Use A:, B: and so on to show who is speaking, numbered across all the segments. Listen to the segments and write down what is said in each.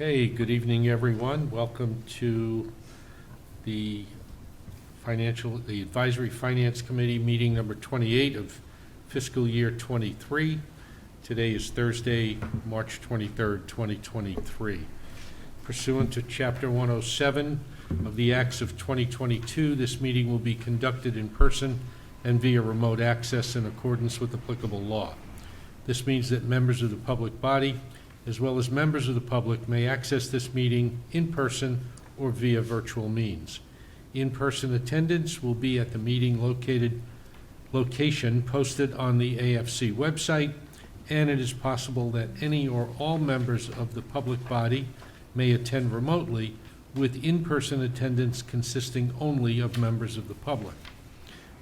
A: Okay, good evening, everyone. Welcome to the Advisory Finance Committee meeting number 28 of fiscal year 23. Today is Thursday, March 23rd, 2023. Pursuant to Chapter 107 of the Acts of 2022, this meeting will be conducted in person and via remote access in accordance with applicable law. This means that members of the public body, as well as members of the public, may access this meeting in person or via virtual means. In-person attendance will be at the meeting location posted on the AFC website, and it is possible that any or all members of the public body may attend remotely, with in-person attendance consisting only of members of the public.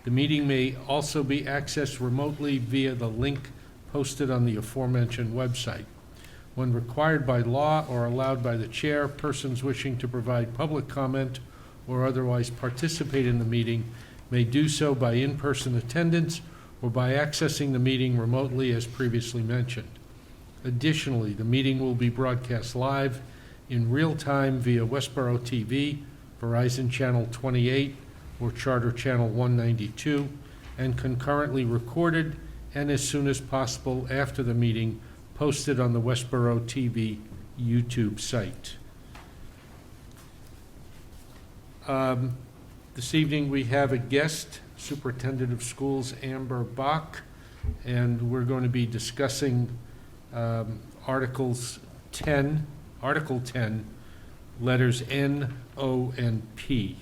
A: The meeting may also be accessed remotely via the link posted on the aforementioned website. When required by law or allowed by the chair, persons wishing to provide public comment or otherwise participate in the meeting may do so by in-person attendance or by accessing the meeting remotely as previously mentioned. Additionally, the meeting will be broadcast live in real time via Westboro TV, Verizon Channel 28, or Charter Channel 192, and concurrently recorded and as soon as possible after the meeting posted on the Westboro TV YouTube site. This evening we have a guest, Superintendent of Schools Amber Bach, and we're going to be discussing Article 10, letters N, O, and P.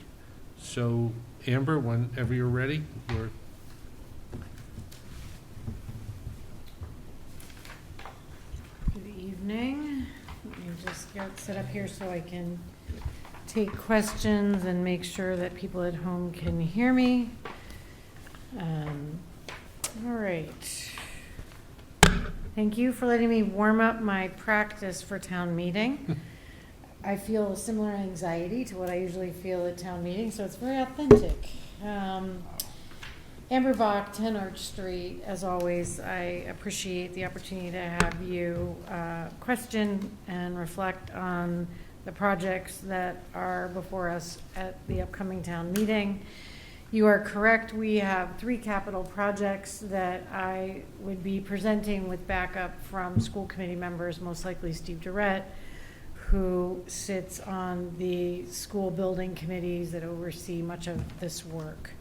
A: So, Amber, whenever you're ready,
B: Evening. Let me just get set up here so I can take questions and make sure that people at home can hear me. All right. Thank you for letting me warm up my practice for town meeting. I feel a similar anxiety to what I usually feel at town meetings, so it's very authentic. Amber Bach, 10 Arch Street. As always, I appreciate the opportunity to have you question and reflect on the projects that are before us at the upcoming town meeting. You are correct. We have 3 capital projects that I would be presenting with backup from school committee members, most likely Steve Durrett, who sits on the school building committees that oversee much of this work.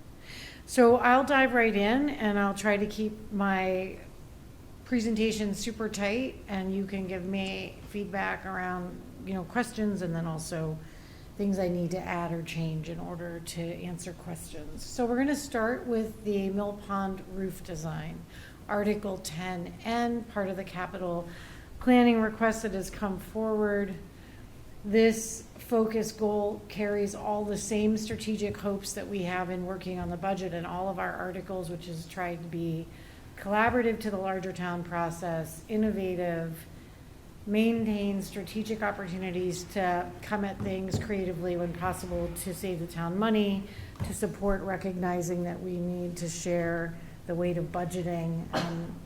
B: So I'll dive right in, and I'll try to keep my presentation super tight, and you can give me feedback around, questions, and then also things I need to add or change in order to answer questions. So we're going to start with the Mill Pond roof design, Article 10N, part of the capital planning request that has come forward. This focus goal carries all the same strategic hopes that we have in working on the budget and all of our articles, which is try to be collaborative to the larger town process, innovative, maintain strategic opportunities to come at things creatively when possible to save the town money, to support recognizing that we need to share the weight of budgeting.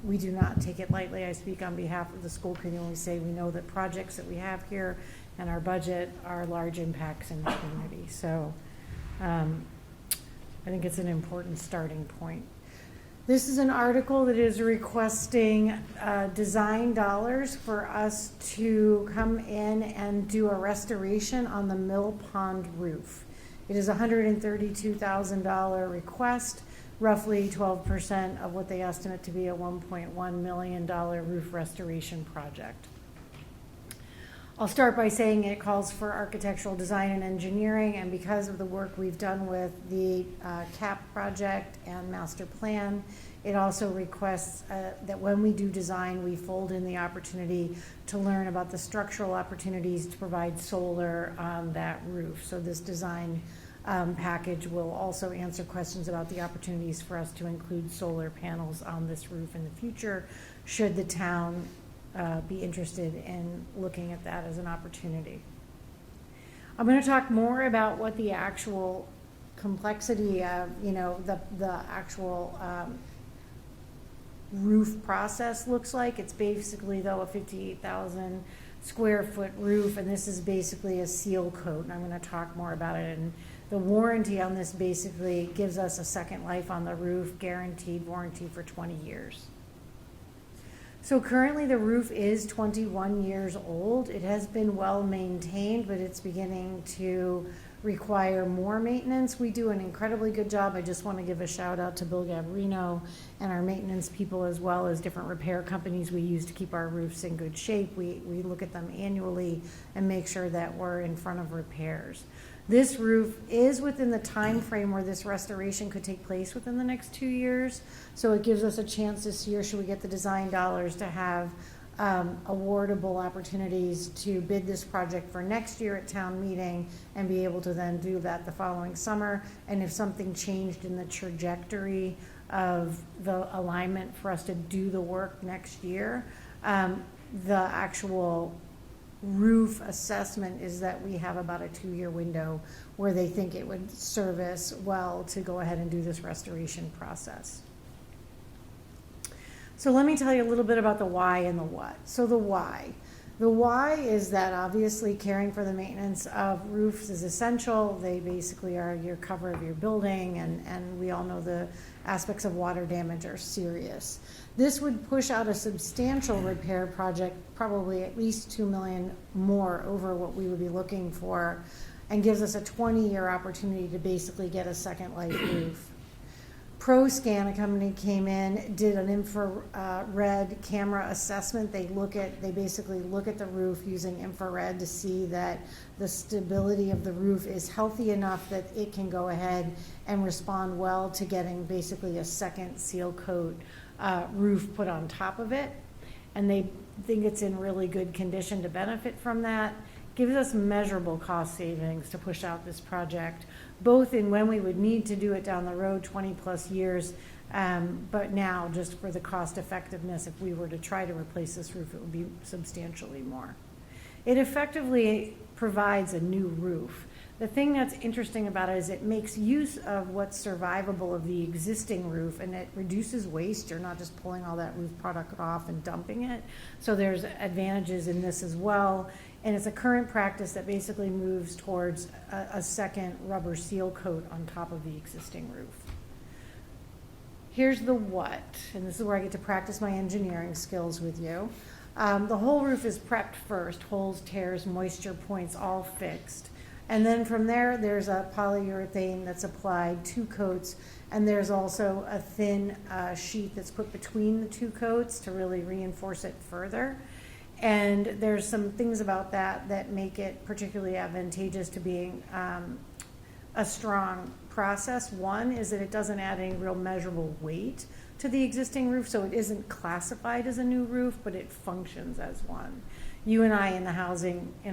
B: We do not take it lightly. I speak on behalf of the school committee when we say we know that projects that we have here and our budget are large impacts in the community. So I think it's an important starting point. This is an article that is requesting design dollars for us to come in and do a restoration on the Mill Pond roof. It is a $132,000 request, roughly 12% of what they estimate to be a $1.1 million roof restoration project. I'll start by saying it calls for architectural design and engineering, and because of the work we've done with the CAP project and master plan, it also requests that when we do design, we fold in the opportunity to learn about the structural opportunities to provide solar on that roof. So this design package will also answer questions about the opportunities for us to include solar panels on this roof in the future, should the town be interested in looking at that as an opportunity. I'm going to talk more about what the actual complexity of, the actual roof process looks like. It's basically, though, a $58,000 square foot roof, and this is basically a seal coat, and I'm going to talk more about it. And the warranty on this basically gives us a second life on the roof, guaranteed warranty for 20 years. So currently the roof is 21 years old. It has been well maintained, but it's beginning to require more maintenance. We do an incredibly good job. I just want to give a shout out to Bill Gabarino and our maintenance people, as well as different repair companies we use to keep our roofs in good shape. We look at them annually and make sure that we're in front of repairs. This roof is within the time frame where this restoration could take place within the next 2 years. So it gives us a chance this year, should we get the design dollars, to have awardable opportunities to bid this project for next year at town meeting and be able to then do that the following summer. And if something changed in the trajectory of the alignment for us to do the work next year, the actual roof assessment is that we have about a 2-year window where they think it would serve us well to go ahead and do this restoration process. So let me tell you a little bit about the why and the what. So the why. The why is that obviously caring for the maintenance of roofs is essential. They basically are your cover of your building, and we all know the aspects of water damage are serious. This would push out a substantial repair project, probably at least $2 million more over what we would be looking for, and gives us a 20-year opportunity to basically get a second life roof. ProScan, a company, came in, did an infrared camera assessment. They basically look at the roof using infrared to see that the stability of the roof is healthy enough that it can go ahead and respond well to getting basically a second seal coat roof put on top of it. And they think it's in really good condition to benefit from that. Gives us measurable cost savings to push out this project, both in when we would need to do it down the road, 20 plus years, but now just for the cost effectiveness, if we were to try to replace this roof, it would be substantially more. It effectively provides a new roof. The thing that's interesting about it is it makes use of what's survivable of the existing roof, and it reduces waste. You're not just pulling all that roof product off and dumping it. So there's advantages in this as well. And it's a current practice that basically moves towards a second rubber seal coat on top of the existing roof. Here's the what, and this is where I get to practice my engineering skills with you. The whole roof is prepped first, holes, tears, moisture points, all fixed. And then from there, there's a polyurethane that's applied, 2 coats, and there's also a thin sheet that's put between the 2 coats to really reinforce it further. And there's some things about that make it particularly advantageous to being a strong process. One is that it doesn't add any real measurable weight to the existing roof, so it isn't classified as a new roof, but it functions as one. You and I in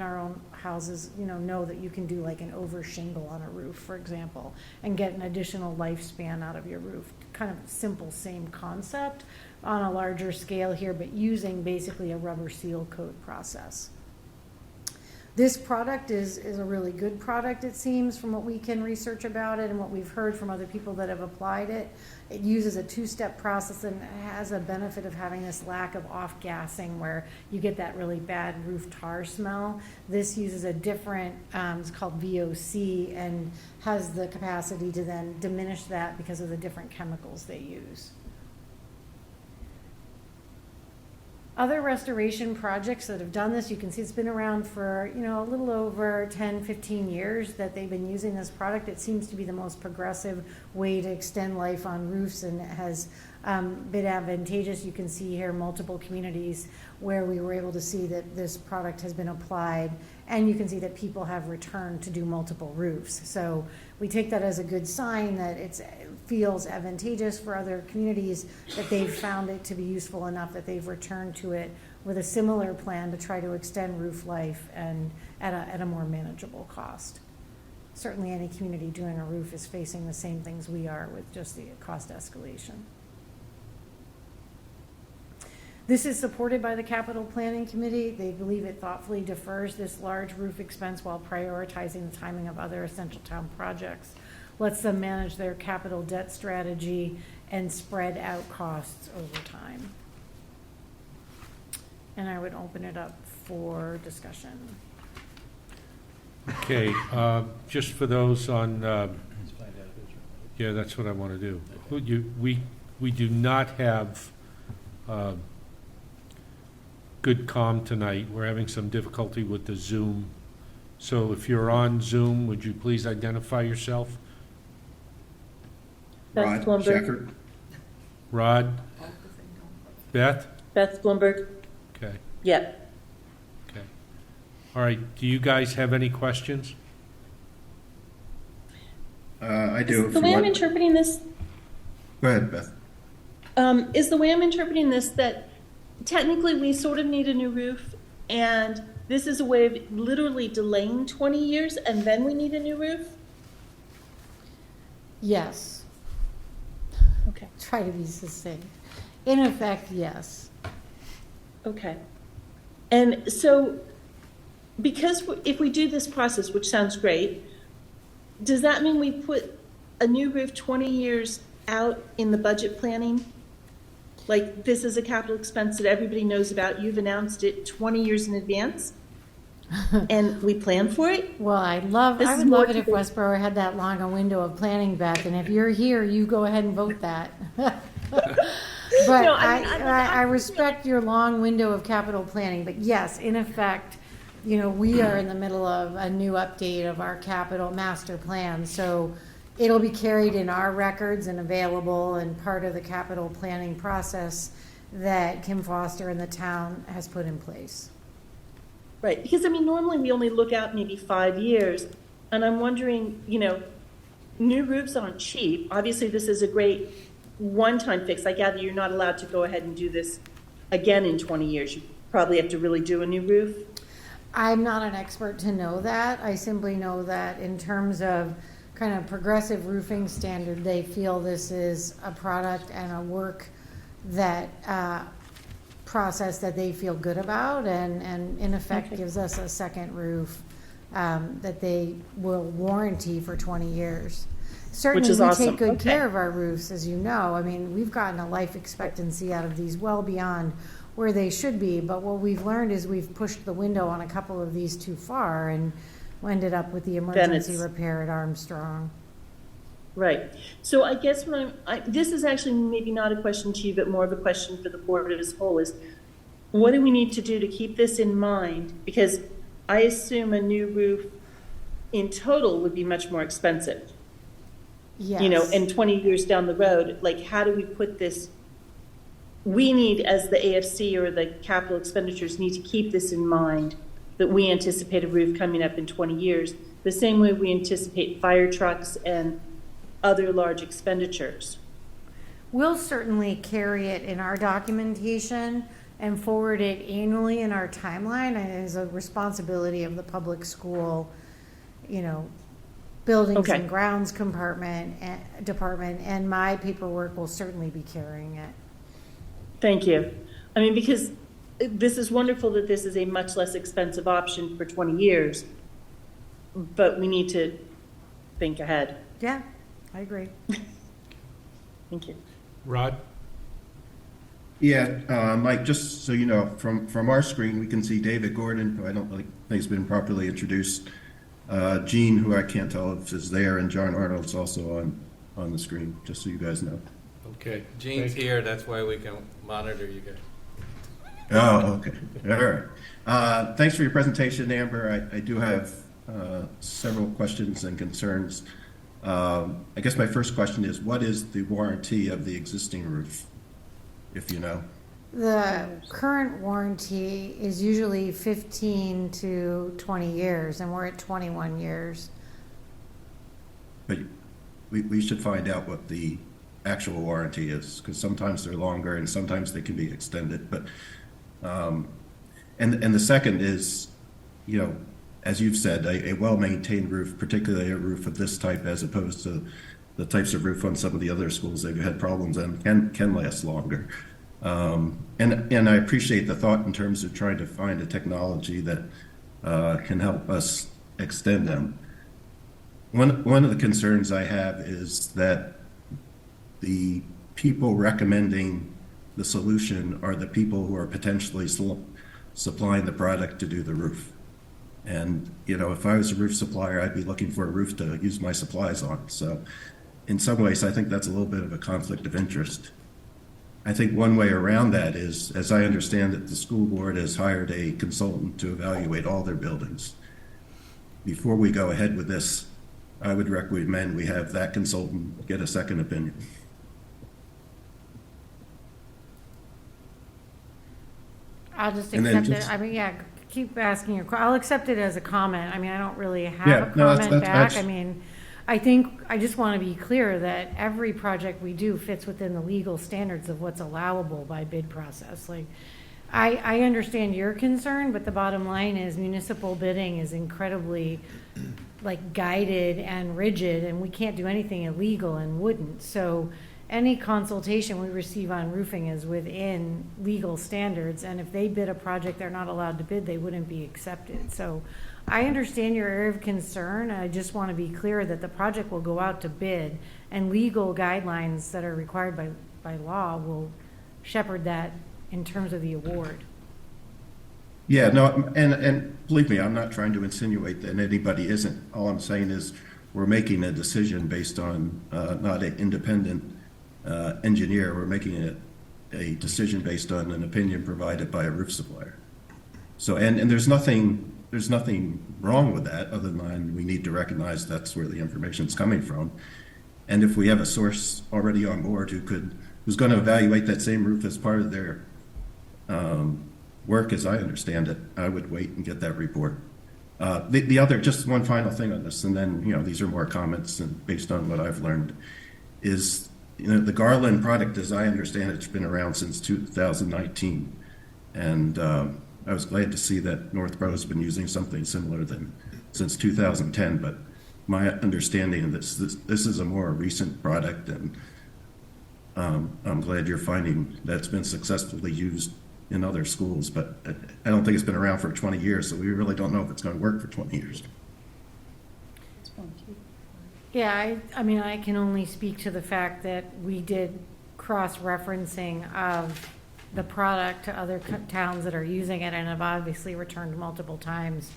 B: our own houses, know that you can do like an over shingle on a roof, for example, and get an additional lifespan out of your roof. Kind of simple, same concept on a larger scale here, but using basically a rubber seal coat process. This product is a really good product, it seems, from what we can research about it and what we've heard from other people that have applied it. It uses a 2-step process and has a benefit of having this lack of off-gassing where you get that really bad roof tar smell. This uses a different, it's called VOC, and has the capacity to then diminish that because of the different chemicals they use. Other restoration projects that have done this, you can see it's been around for, a little over 10, 15 years that they've been using this product. It seems to be the most progressive way to extend life on roofs, and it has been advantageous. You can see here multiple communities where we were able to see that this product has been applied, and you can see that people have returned to do multiple roofs. So we take that as a good sign that it feels advantageous for other communities, that they've found it to be useful enough that they've returned to it with a similar plan to try to extend roof life and at a more manageable cost. Certainly any community doing a roof is facing the same things we are with just the cost escalation. This is supported by the Capital Planning Committee. They believe it thoughtfully defers this large roof expense while prioritizing the timing of other essential town projects, lets them manage their capital debt strategy, and spread out costs over time. And I would open it up for discussion.
A: Okay, just for those on, yeah, that's what I want to do. We do not have good comm tonight. We're having some difficulty with the Zoom. So if you're on Zoom, would you please identify yourself?
C: Beth
D: Rod
C: Blumberg.
D: Shepherd.
A: Rod? Beth?
C: Beth Blumberg.
A: Okay,
C: Yep.
A: okay. All right, do you guys have any questions?
D: I do. if
C: The
D: you
C: way I'm
D: want.
C: interpreting this,
D: Go ahead, Beth.
C: is the way I'm interpreting this that technically we sort of need a new roof, and this is a way of literally delaying 20 years, and then we need a new roof?
B: Yes,
C: Okay.
B: try to be succinct. In effect, yes.
C: Okay. And so, because if we do this process, which sounds great, does that mean we put a new roof 20 years out in the budget planning? Like, this is a capital expense that everybody knows about, you've announced it 20 years in advance? And we plan for it?
B: Well, I
C: This
B: would
C: is
B: love
C: more
B: it
C: to
B: if
C: the-
B: Westboro had that long a window of planning, Beth, and if you're here, you go ahead and vote that. But
C: No, I mean,
B: I respect your long window of capital planning, but yes, in effect, you know, we are in the middle of a new update of our capital master plan, so it'll be carried in our records and available and part of the capital planning process that Kim Foster and the town has put in place.
C: Right, because I mean, normally we only look out maybe 5 years, and I'm wondering, you know, new roofs aren't cheap. Obviously, this is a great one-time fix. I gather you're not allowed to go ahead and do this again in 20 years. You probably have to really do a new roof.
B: I'm not an expert to know that. I simply know that in terms of kind of progressive roofing standard, they feel this is a product and a work that, process that they feel good about and in effect
C: Okay.
B: gives us a second roof that they will warranty for 20 years. Certainly,
C: is
B: we
C: awesome.
B: take good
C: Okay.
B: care of our roofs, as you know. I mean, we've gotten a life expectancy out of these well beyond where they should be, but what we've learned is we've pushed the window on a couple of these too far and ended up with the emergency
C: it's-
B: repair at Armstrong.
C: Right. So I guess what this is actually maybe not a question to you, but more of a question for the board as a whole is, what do we need to do to keep this in mind? Because I assume a new roof in total would be much more expensive.
B: Yes.
C: You know, and 20 years down the road, like, how do we put this? We need, as the AFC or the capital expenditures, need to keep this in mind, that we anticipate a roof coming up in 20 years, the same way we anticipate fire trucks and other large expenditures.
B: We'll certainly carry it in our documentation and forward it annually in our timeline. And it is a responsibility of the public school, you know, buildings
C: Okay.
B: and grounds department, and my paperwork will certainly be carrying it.
C: Thank you. I mean, because this is wonderful that this is a much less expensive option for 20 years, but we need to think ahead.
B: Yeah, I agree.
C: Thank you.
A: Rod?
D: Yeah, Mike, just so you know, from our screen, we can see David Gordon, who I don't think has been properly introduced. Gene, who I can't tell if is there, and John Arnold's also on the screen, just so you guys know.
A: Okay.
E: Gene's
A: Thank you.
E: here, that's why we can monitor you guys.
D: Oh, okay. All right. Thanks for your presentation, Amber. I do have several questions and concerns. I guess my first question is, what is the warranty of the existing roof, if you know?
B: The current warranty is usually 15 to 20 years, and we're at 21 years.
D: But we should find out what the actual warranty is, because sometimes they're longer and sometimes they can be extended. But and the second is, you know, as you've said, a well-maintained roof, particularly a roof of this type, as opposed to the types of roof on some of the other schools they've had problems and can last longer. And I appreciate the thought in terms of trying to find a technology that can help us extend them. One of the concerns I have is that the people recommending the solution are the people who are potentially supplying the product to do the roof. And, you know, if I was a roof supplier, I'd be looking for a roof to use my supplies on. So in some ways, I think that's a little bit of a conflict of interest. I think one way around that is, as I understand it, the school board has hired a consultant to evaluate all their buildings. Before we go ahead with this, I would recommend we have that consultant get a second opinion.
B: I'll just
D: And then
B: accept it.
D: just-
B: I mean, yeah, keep asking your, I'll accept it as a comment. I mean, I don't really have
D: Yeah,
B: a
D: no, that's-
B: comment back.
D: that's-
B: I mean, I think, I just want to be clear that every project we do fits within the legal standards of what's allowable by bid process. Like, I understand your concern, but the bottom line is municipal bidding is incredibly, like, guided and rigid, and we can't do anything illegal and wouldn't. So any consultation we receive on roofing is within legal standards, and if they bid a project they're not allowed to bid, they wouldn't be accepted. So I understand your area of concern, and I just want to be clear that the project will go out to bid, and legal guidelines that are required by law will shepherd that in terms of the award.
D: Yeah, no, and believe me, I'm not trying to insinuate that anybody isn't. All I'm saying is we're making a decision based on not an independent engineer. We're making a decision based on an opinion provided by a roof supplier. So, and there's nothing wrong with that, other than we need to recognize that's where the information's coming from. And if we have a source already on board who's going to evaluate that same roof as part of their work, as I understand it, I would wait and get that report. The other, just one final thing on this, and then, you know, these are more comments and based on what I've learned, is, you know, the Garland product, as I understand it, it's been around since 2019. And I was glad to see that Northborough has been using something similar since 2010, but my understanding of this is a more recent product, and I'm glad you're finding that's been successfully used in other schools, but I don't think it's been around for 20 years, so we really don't know if it's going to work for 20 years.
B: Yeah, I mean, I can only speak to the fact that we did cross-referencing of the product to other towns that are using it, and have obviously returned multiple times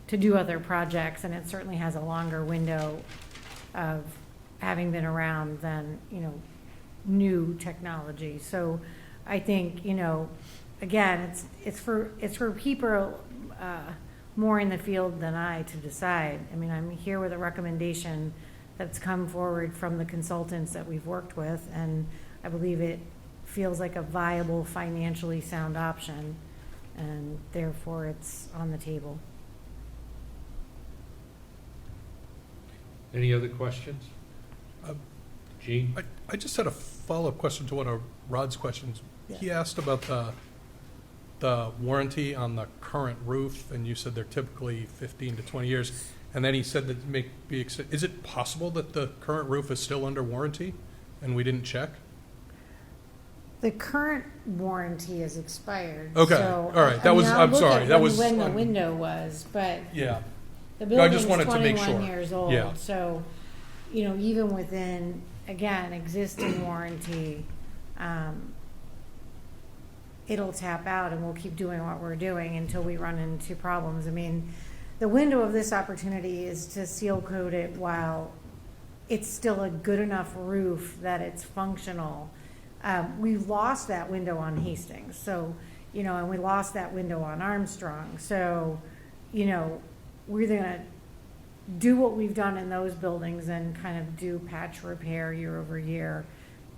B: to do other projects, and it certainly has a longer window of having been around than, you know, new technology. So I think, you know, again, it's for people more in the field than I to decide. I mean, I'm here with a recommendation that's come forward from the consultants that we've worked with, and I believe it feels like a viable, financially sound option, and therefore it's on the table.
A: Any other questions? Gene?
F: I just had a follow-up question to one of Rod's questions. He asked about the warranty on the current roof, and you said they're typically 15 to 20 years. And then he said that is it possible that the current roof is still under warranty and we didn't check?
B: The current warranty is expired.
F: Okay,
B: so,
F: all right.
B: I
F: That was-
B: mean, I'll
F: I'm
B: look
F: sorry,
B: at
F: that was-
B: when the window was, but
F: Yeah.
B: the
F: No, I
B: building
F: just
B: is
F: wanted to make
B: 21
F: sure.
B: years old.
F: Yeah.
B: So, you know, even within, again, existing warranty, it'll tap out, and we'll keep doing what we're doing until we run into problems. I mean, the window of this opportunity is to seal coat it while it's still a good enough roof that it's functional. We lost that window on Hastings, so, you know, and we lost that window on Armstrong. So, you know, we're gonna do what we've done in those buildings and kind of do patch repair year over year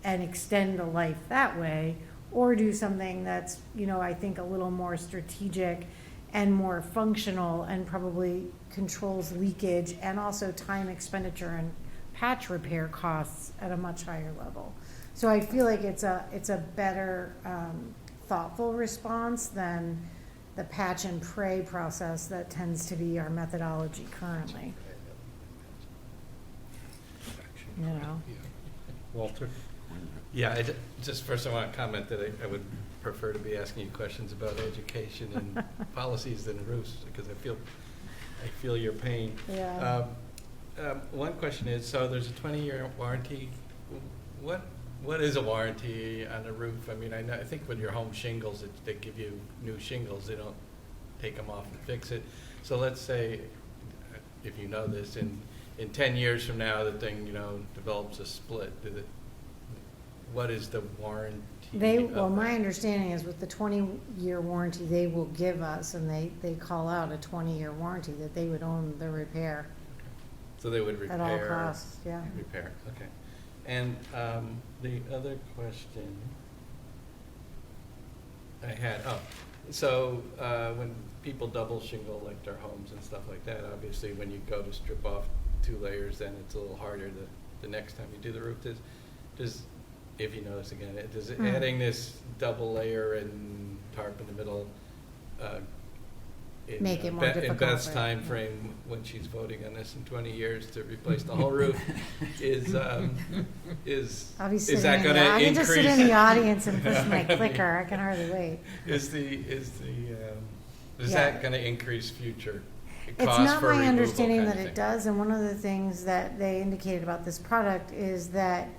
B: and extend the life that way, or do something that's, you know, I think a little more strategic and more functional and probably controls leakage and also time expenditure and patch repair costs at a much higher level. So I feel like it's a better thoughtful response than the patch and pray process that tends to be our methodology currently, you know?
A: Walter?
E: Yeah, just first I want to comment that I would prefer to be asking you questions about education and policies than roofs, because I feel your pain.
B: Yeah.
E: One question is, so there's a 20-year warranty. What is a warranty on a roof? I mean, I think with your home shingles, they give you new shingles. They don't take them off and fix it. So let's say, if you know this, in 10 years from now, the thing, develops a split. What is the warranty?
B: Well,
E: of
B: my
E: that?
B: understanding is with the 20-year warranty they will give us, and they call out a 20-year warranty, that they would own the repair
E: So they would repair.
B: at all costs, yeah.
E: Repair, okay. And the other question I had, so when people double shingle like their homes and stuff like that, obviously when you go to strip off 2 layers, then it's a little harder the next time you do the roof. Does if you notice again, does adding this double layer and tarp in the middle
B: Make it more
E: in
B: difficult,
E: Beth's
B: right,
E: time
B: yeah.
E: frame when she's voting on this in 20 years to replace the whole roof is
B: I'll be
E: is
B: sitting
E: that
B: in
E: going
B: the-
E: to
B: I can
E: increase?
B: just sit in the audience and push my
E: I mean,
B: clicker, I can hardly wait.
E: Is
B: Yeah.
E: that going to increase future
B: It's
E: costs
B: not
E: for
B: my
E: removal
B: understanding
E: kind
B: that
E: of
B: it
E: thing?
B: does, and one of the things that they indicated about this product is that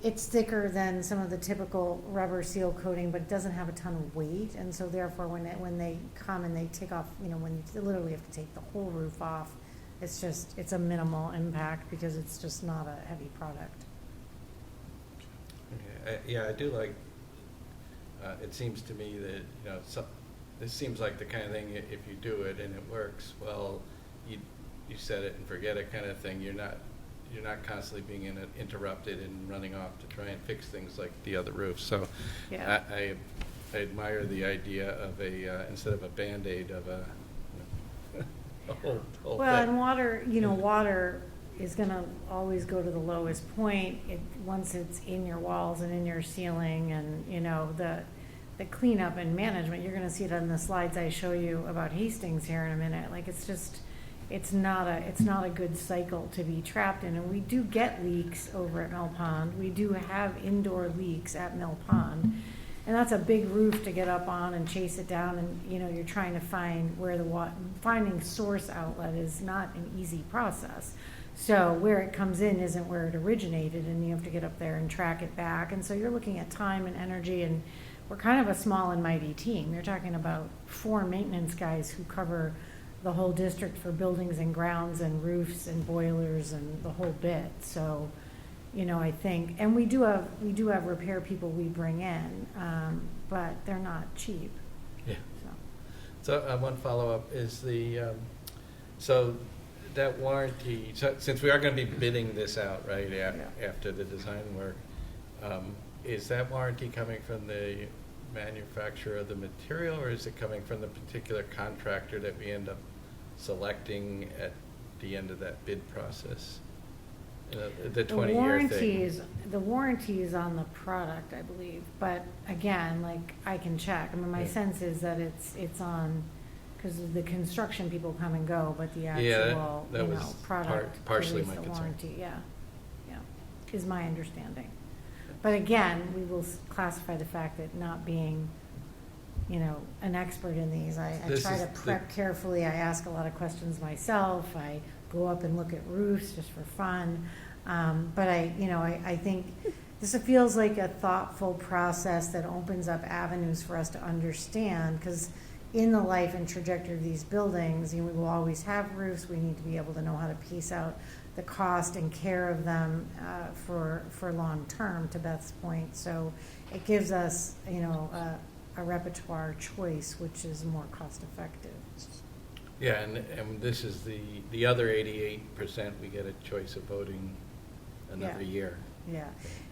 B: it's thicker than some of the typical rubber seal coating, but it doesn't have a ton of weight, and so therefore when they come and they take off, when you literally have to take the whole roof off, it's a minimal impact because it's just not a heavy product.
E: Okay. Yeah, I do like, it seems to me that, this seems like the kind of thing, if you do it and it works, well, you set it and forget it kind of thing. You're not constantly being interrupted and running off to try and fix things like the other roofs. So
B: Yeah.
E: I admire the idea of instead of a Band-Aid, of a whole
B: Well,
E: thing.
B: and water is gonna always go to the lowest point, once it's in your walls and in your ceiling, and, the cleanup and management, you're gonna see it on the slides I show you about Hastings here in a minute, like, it's not a good cycle to be trapped in, and we do get leaks over at Mill Pond, we do have indoor leaks at Mill Pond, and that's a big roof to get up on and chase it down, and, you're trying to find where finding source outlet is not an easy process. So where it comes in isn't where it originated, and you have to get up there and track it back, and so you're looking at time and energy, and we're kind of a small and mighty team. You're talking about 4 maintenance guys who cover the whole district for buildings and grounds and roofs and boilers and the whole bit. So, I think, and we do have repair people we bring in, but they're not cheap.
E: Yeah.
B: So.
E: So one follow-up is so that warranty, since we are going to be bidding this out, right, after the design work, is that warranty coming from the manufacturer of the material, or is it coming from the particular contractor that we end up selecting at the end of that bid process? The 20-year thing.
B: The warranty is on the product, I believe, but again, like, I can check. I mean, my
E: Yeah.
B: sense is that it's on, because the construction people come and go, but the
E: Yeah,
B: actual,
E: that was
B: product
E: partially
B: carries
E: my
B: the
E: concern.
B: warranty, yeah, is my understanding. But again, we will classify the fact that not being, an expert in these, I
E: This
B: try
E: is
B: to prep carefully, I ask a lot of questions myself, I go up and look at roofs just for fun. But I think this feels like a thoughtful process that opens up avenues for us to understand, because in the life and trajectory of these buildings, we will always have roofs, we need to be able to know how to piece out the cost and care of them for long term, to Beth's point. So it gives us, a repertoire choice, which is more cost effective.
E: Yeah, and this is the other 88%, we get a choice of voting another
B: Yeah.
E: year.
B: Yeah,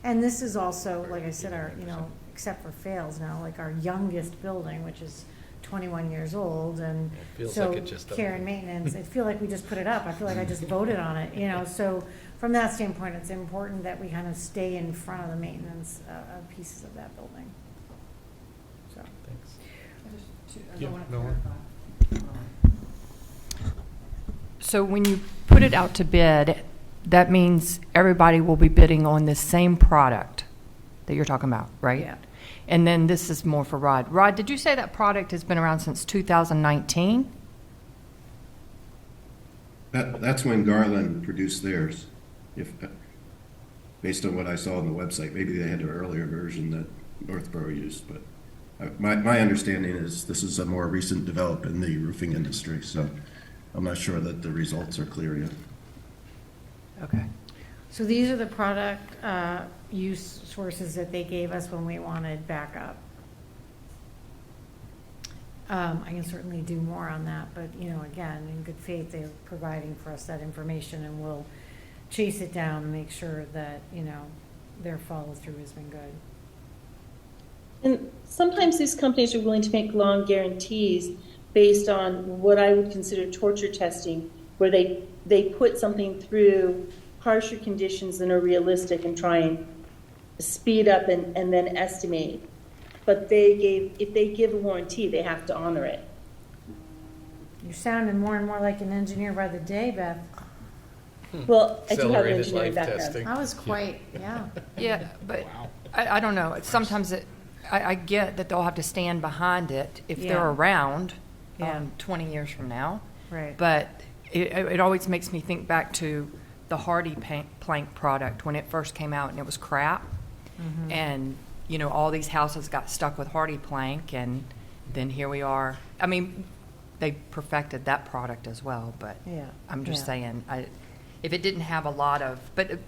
B: and this is also, like I said, our,
E: 89%.
B: except for fails now, like our youngest building, which is 21 years old, and
E: It feels
B: so
E: like it just
B: care and maintenance, I feel like we just put it up, I feel like I just voted on it, so from that standpoint, it's important that we kind of stay in front of the maintenance pieces of that building. So,
E: Thanks.
A: Yeah, no.
G: So when you put it out to bid, that means everybody will be bidding on the same product that you're talking about, right?
B: yeah.
G: And then this is more for Rod. Rod, did you say that product has been around since 2019?
D: That's when Garland produced theirs, based on what I saw on the website. Maybe they had an earlier version that Northborough used, but My understanding is this is a more recent development in the roofing industry, so I'm not sure that the results are clear yet.
G: Okay.
B: So these are the product use sources that they gave us when we wanted backup. I can certainly do more on that, but, you know, again, in good faith, they're providing for us that information, and we'll chase it down and make sure that, you know, their follow-through has been good.
C: And sometimes these companies are willing to make long guarantees based on what I would consider torture testing, where they put something through harsher conditions than are realistic and try and speed up and then estimate. But if they give a warranty, they have to honor it.
B: You're sounding more and more like an engineer by the day, Beth.
C: Well, I do have an
E: Accelerated
C: engineering
E: life
C: background.
E: testing.
B: I was quite, yeah.
G: Yeah, but I don't know. Sometimes I get that they'll have to stand behind it if they're
B: Yeah.
G: around
B: Yeah.
G: 20 years from now.
B: Right.
G: But it always makes me think back to the Hardy plank product when it first came out and it was crap.
B: Mm-hmm.
G: And, you know, all these houses got stuck with Hardy plank, and then here we are. I mean, they perfected that product as well, but
B: Yeah.
G: I'm just
B: Yeah.
G: saying, if it didn't have a lot of, but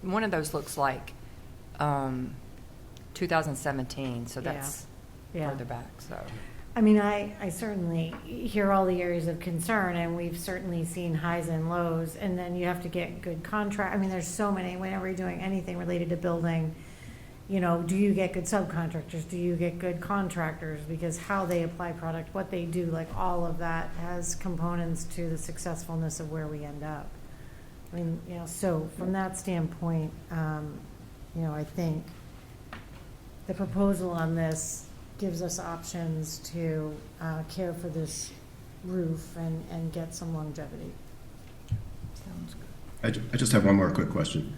G: one of those looks like 2017, so
B: Yeah.
G: that's
B: Yeah.
G: further back, so.
B: I mean, I certainly hear all the areas of concern, and we've certainly seen highs and lows, and then you have to get good contract. I mean, there's so many, whenever you're doing anything related to building, you know, do you get good subcontractors? Do you get good contractors? Because how they apply product, what they do, like all of that has components to the successfulness of where we end up. I mean, you know, so from that standpoint, you know, I think the proposal on this gives us options to care for this roof and get some longevity.
G: Sounds good.
D: I just have one more quick question.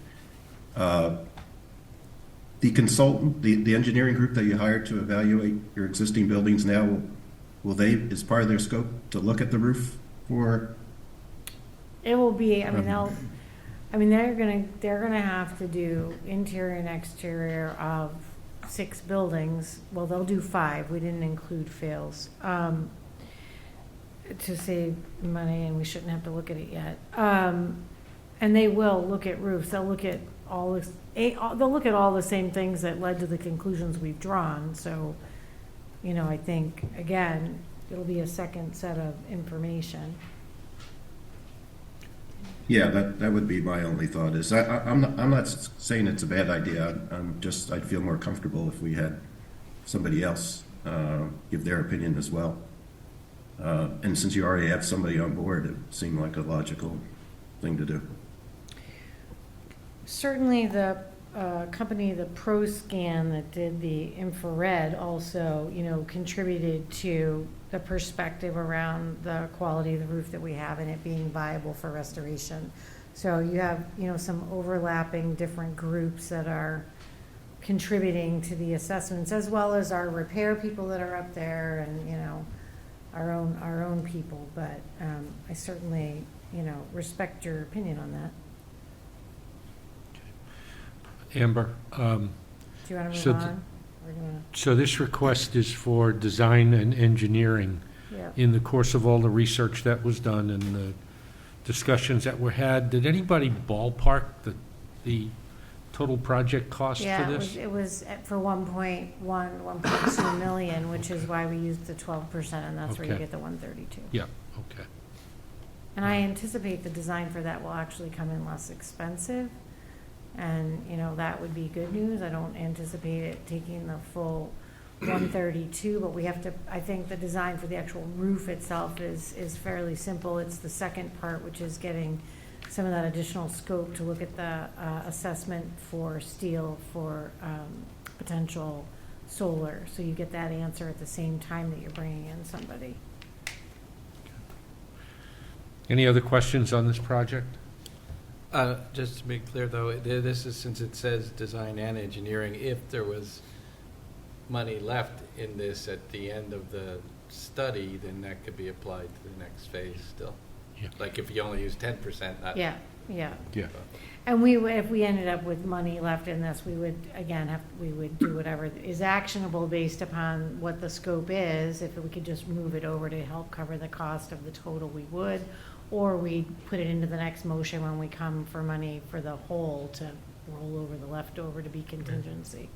D: The consultant, the engineering group that you hired to evaluate your existing buildings now, will they, as part of their scope, to look at the roof for?
B: It will be, I mean, they're gonna have to do interior and exterior of 6 buildings. Well, they'll do 5. We didn't include fails. To save money, and we shouldn't have to look at it yet. And they will look at roofs. They'll look at all this, they'll look at all the same things that led to the conclusions we've drawn. So, you know, I think, again, it'll be a second set of information.
D: Yeah, that would be my only thought is, I'm not saying it's a bad idea. I'd feel more comfortable if we had somebody else give their opinion as well. And since you already have somebody on board, it seemed like a logical thing to do.
B: Certainly, the company, the ProScan that did the infrared also, you know, contributed to the perspective around the quality of the roof that we have and it being viable for restoration. So you have, you know, some overlapping different groups that are contributing to the assessments, as well as our repair people that are up there and, you know, our own people. But I certainly, you know, respect your opinion on that.
A: Amber,
B: Do you want to
A: So
B: move
A: th-
B: on? Or do you wanna-
A: so this request is for design and engineering.
B: Yeah.
A: In the course of all the research that was done and the discussions that were had, did anybody ballpark the total project cost for
B: Yeah,
A: this?
B: it was for 1.2 million, which is why we used the 12%, and that's where you
A: Okay.
B: get the 132.
A: Yeah, okay.
B: And I anticipate the design for that will actually come in less expensive. And, you know, that would be good news. I don't anticipate it taking the full 132, but we have to, I think the design for the actual roof itself is fairly simple. It's the second part, which is getting some of that additional scope to look at the assessment for steel for potential solar. So you get that answer at the same time that you're bringing in somebody.
A: Any other questions on this project?
E: Just to be clear, though, this is, since it says design and engineering, if there was money left in this at the end of the study, then that could be applied to the next phase still.
A: Yeah.
E: Like if you only use 10%, not.
B: Yeah, yeah.
A: Yeah.
B: And if we ended up with money left in this, we would, again, we would do whatever is actionable based upon what the scope is. If we could just move it over to help cover the cost of the total, we would. Or we put it into the next motion when we come for money for the whole to roll over the leftover to be contingency.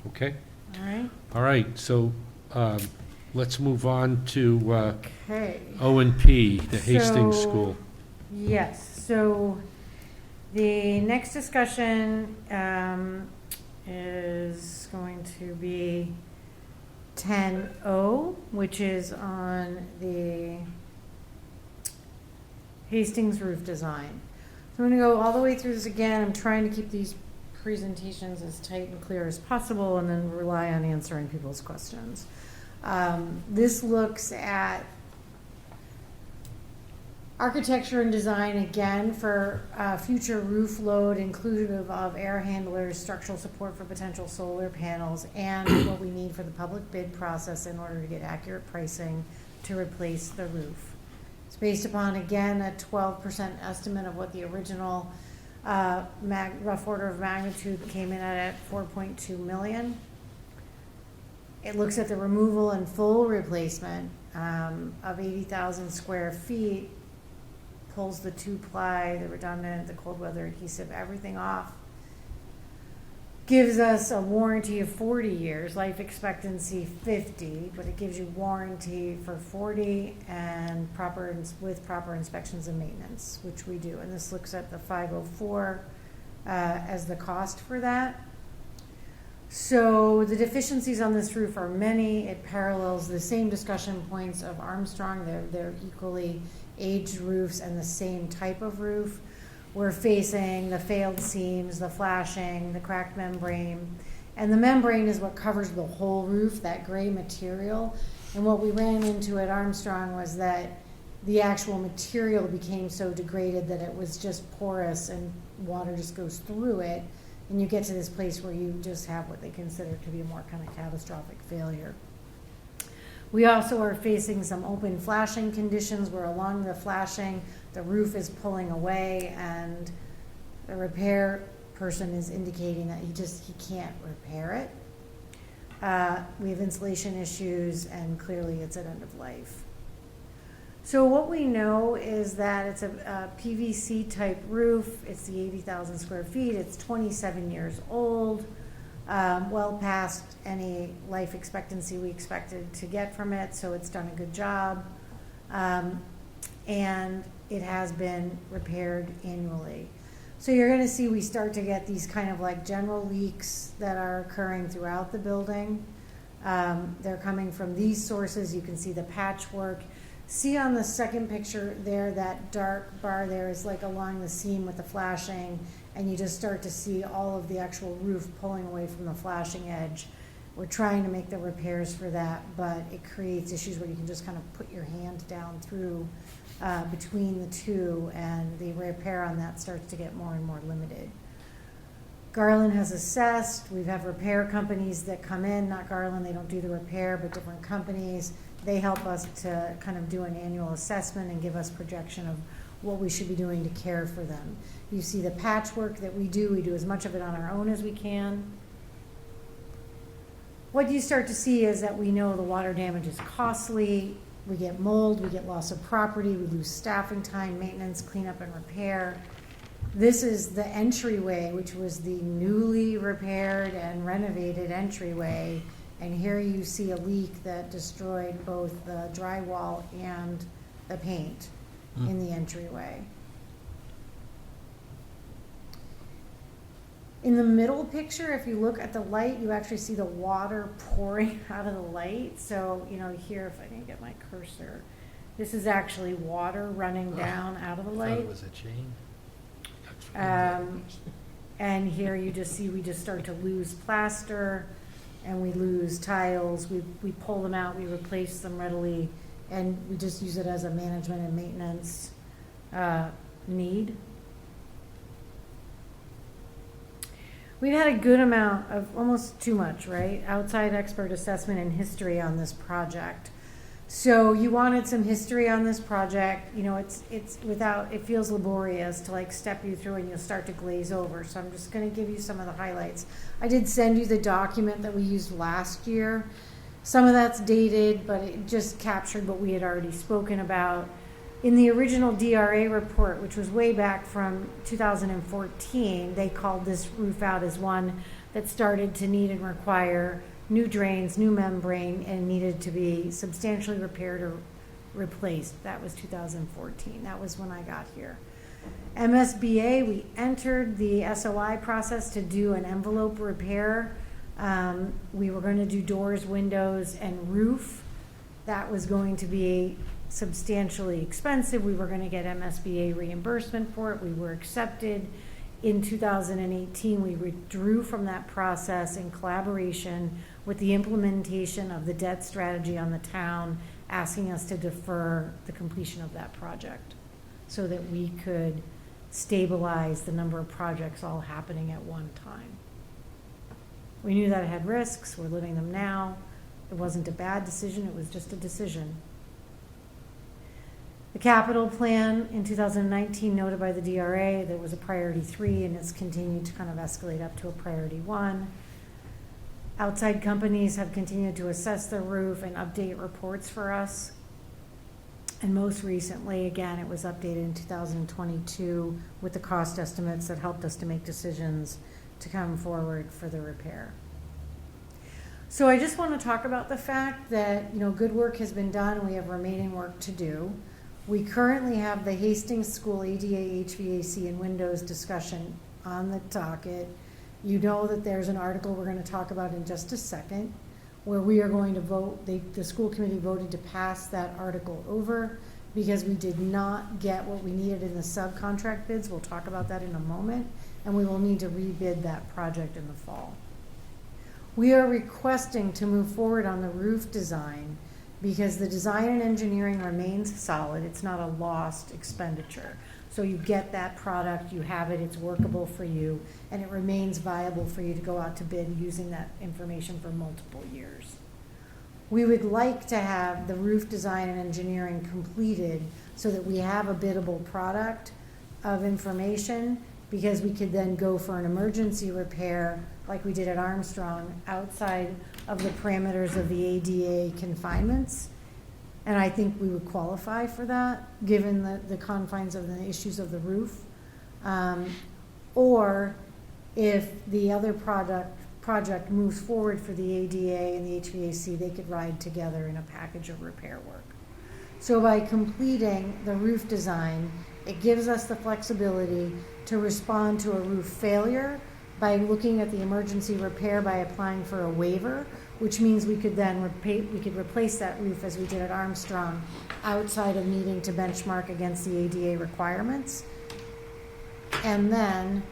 A: Okay?
B: All right?
A: All right, so let's move on to
B: Okay.
A: O and P, the Hastings
B: So-
A: School.
B: Yes, so the next discussion is going to be 10O, which is on the Hastings roof design. So I'm going to go all the way through this again. I'm trying to keep these presentations as tight and clear as possible and then rely on answering people's questions. This looks at architecture and design again for future roof load inclusive of air handlers, structural support for potential solar panels, and what we need for the public bid process in order to get accurate pricing to replace the roof. It's based upon, again, a 12% estimate of what the original rough order of magnitude came in at 4.2 million. It looks at the removal and full replacement of 80,000 square feet, pulls the 2-ply, the redundant, the cold weather adhesive, everything off. Gives us a warranty of 40 years, life expectancy 50, but it gives you warranty for 40 and with proper inspections and maintenance, which we do. And this looks at the 504 as the cost for that. So the deficiencies on this roof are many. It parallels the same discussion points of Armstrong. They're equally aged roofs and the same type of roof. We're facing the failed seams, the flashing, the cracked membrane. And the membrane is what covers the whole roof, that gray material. And what we ran into at Armstrong was that the actual material became so degraded that it was just porous and water just goes through it. And you get to this place where you just have what they consider to be a more kind of catastrophic failure. We also are facing some open flashing conditions where along the flashing, the roof is pulling away and the repair person is indicating that he can't repair it. We have insulation issues and clearly it's at end of life. So what we know is that it's a PVC type roof. It's the 80,000 square feet. It's 27 years old. Well past any life expectancy we expected to get from it, so it's done a good job. And it has been repaired annually. So you're going to see we start to get these kind of like general leaks that are occurring throughout the building. They're coming from these sources. You can see the patchwork. See on the second picture there, that dark bar there is like along the seam with the flashing, and you just start to see all of the actual roof pulling away from the flashing edge. We're trying to make the repairs for that, but it creates issues where you can just kind of put your hand down through between the two, and the repair on that starts to get more and more limited. Garland has assessed. We have repair companies that come in, not Garland, they don't do the repair, but different companies. They help us to kind of do an annual assessment and give us projection of what we should be doing to care for them. You see the patchwork that we do as much of it on our own as we can. What you start to see is that we know the water damage is costly. We get mold, we get loss of property, we lose staffing time, maintenance, cleanup, and repair. This is the entryway, which was the newly repaired and renovated entryway. And here you see a leak that destroyed both the drywall and the paint in the entryway. In the middle picture, if you look at the light, you actually see the water pouring out of the light. So, here, if I can get my cursor, this is actually water running down out of the light.
E: It was a chain.
B: And here you just see we just start to lose plaster and we lose tiles. We pull them out, we replace them readily, and we just use it as a management and maintenance need. We've had a good amount of, almost too much, right? Outside expert assessment and history on this project. So you wanted some history on this project. You know, it's without, it feels laborious to like step you through and you'll start to glaze over. So I'm just going to give you some of the highlights. I did send you the document that we used last year. Some of that's dated, but it just captured what we had already spoken about. In the original DRA report, which was way back from 2014, they called this roof out as one that started to need and require new drains, new membrane, and needed to be substantially repaired or replaced. That was 2014. That was when I got here. MSBA, we entered the SOI process to do an envelope repair. We were going to do doors, windows, and roof. That was going to be substantially expensive. We were going to get MSBA reimbursement for it. We were accepted. In 2018, we withdrew from that process in collaboration with the implementation of the debt strategy on the town, asking us to defer the completion of that project so that we could stabilize the number of projects all happening at one time. We knew that it had risks. We're living them now. It wasn't a bad decision. It was just a decision. The capital plan in 2019 noted by the DRA that was a priority 3 and it's continued to kind of escalate up to a priority 1. Outside companies have continued to assess the roof and update reports for us. And most recently, again, it was updated in 2022 with the cost estimates that helped us to make decisions to come forward for the repair. So I just want to talk about the fact that, you know, good work has been done and we have remaining work to do. We currently have the Hastings School ADA, HVAC, and windows discussion on the docket. You know that there's an article we're going to talk about in just a second where we are going to vote, the school committee voted to pass that article over because we did not get what we needed in the subcontract bids. We'll talk about that in a moment, and we will need to rebid that project in the fall. We are requesting to move forward on the roof design because the design and engineering remains solid. It's not a lost expenditure. So you get that product, you have it, it's workable for you, and it remains viable for you to go out to bid using that information for multiple years. We would like to have the roof design and engineering completed so that we have a biddable product of information because we could then go for an emergency repair like we did at Armstrong outside of the parameters of the ADA confinements. And I think we would qualify for that, given the confines of the issues of the roof. Or if the other project moves forward for the ADA and the HVAC, they could ride together in a package of repair work. So by completing the roof design, it gives us the flexibility to respond to a roof failure by looking at the emergency repair by applying for a waiver, which means we could then replace that roof as we did at Armstrong outside of needing to benchmark against the ADA requirements. And then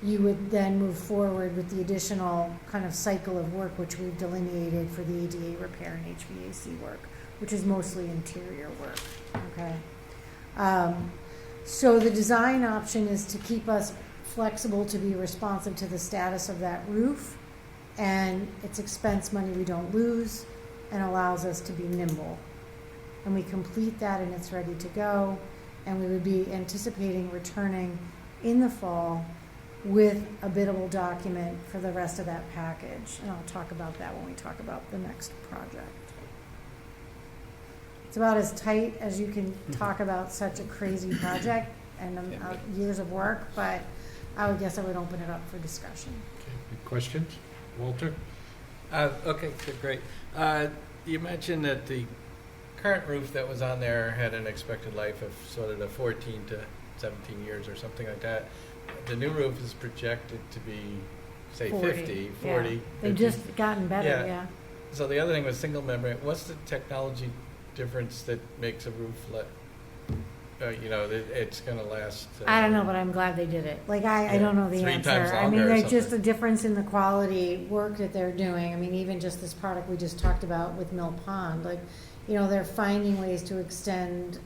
B: you would then move forward with the additional kind of cycle of work which we've delineated for the ADA repair and HVAC work, which is mostly interior work, okay? So the design option is to keep us flexible to be responsive to the status of that roof, and it's expense money we don't lose and allows us to be nimble. And we complete that and it's ready to go, and we would be anticipating returning in the fall with a biddable document for the rest of that package. And I'll talk about that when we talk about the next project. It's about as tight as you can talk about such a crazy project and years of work, but I would guess I would open it up for discussion.
A: Okay, any questions? Walter?
E: Okay, good, great. You mentioned that the current roof that was on there had an expected life of sort of the 14 to 17 years or something like that. The new roof is projected to be, say, 50, 40.
B: Yeah. They've just gotten better,
E: Yeah.
B: yeah.
E: So the other thing was single membrane. What's the technology difference that makes a roof it's going to last?
B: I don't know, but I'm glad they did it. Like, I don't know the
E: 3
B: answer.
E: times
B: I
E: longer
B: mean,
E: or
B: there's just a
E: something.
B: difference in the quality work that they're doing. I mean, even just this product we just talked about with Mill Pond, like, you know, they're finding ways to extend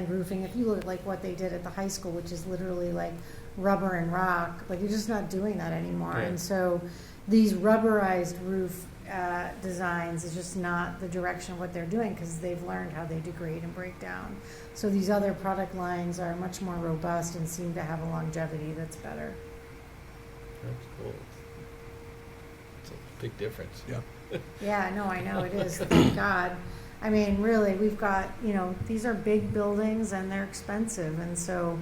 B: roofing. If you look at like what they did at the high school, which is literally like rubber and rock, like you're just not doing that anymore.
E: Yeah.
B: And so these rubberized roof designs is just not the direction of what they're doing because they've learned how they degrade and break down. So these other product lines are much more robust and seem to have a longevity that's better.
E: That's cool. It's a big difference.
F: Yeah.
B: Yeah, no, I know it is, thank God. I mean, really, we've got, these are big buildings and they're expensive, and so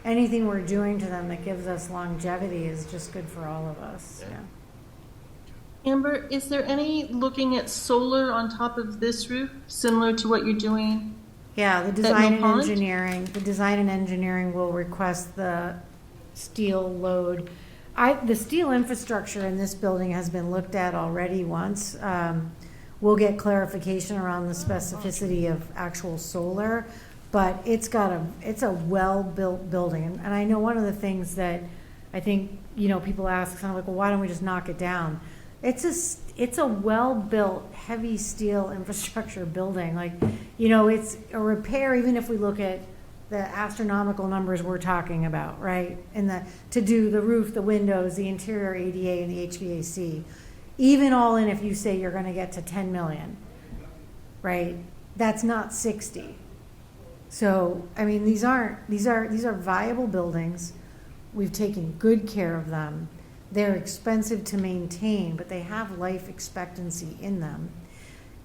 B: anything we're doing to them that gives us longevity is just good for all of us,
E: Yeah.
B: yeah.
C: Amber, is there any looking at solar on top of this roof, similar to what you're doing?
B: Yeah, the design and
C: Pond?
B: engineering will request the steel load. The steel infrastructure in this building has been looked at already once. We'll get clarification around the specificity of actual solar, but it's a well-built building. And I know one of the things that I think, people ask, kind of like, well, why don't we just knock it down? It's a well-built, heavy steel infrastructure building. Like, it's a repair, even if we look at the astronomical numbers we're talking about, right? And to do the roof, the windows, the interior ADA, and the HVAC. Even all in, if you say you're going to get to 10 million, right? That's not 60. So, I mean, these are viable buildings. We've taken good care of them. They're expensive to maintain, but they have life expectancy in them.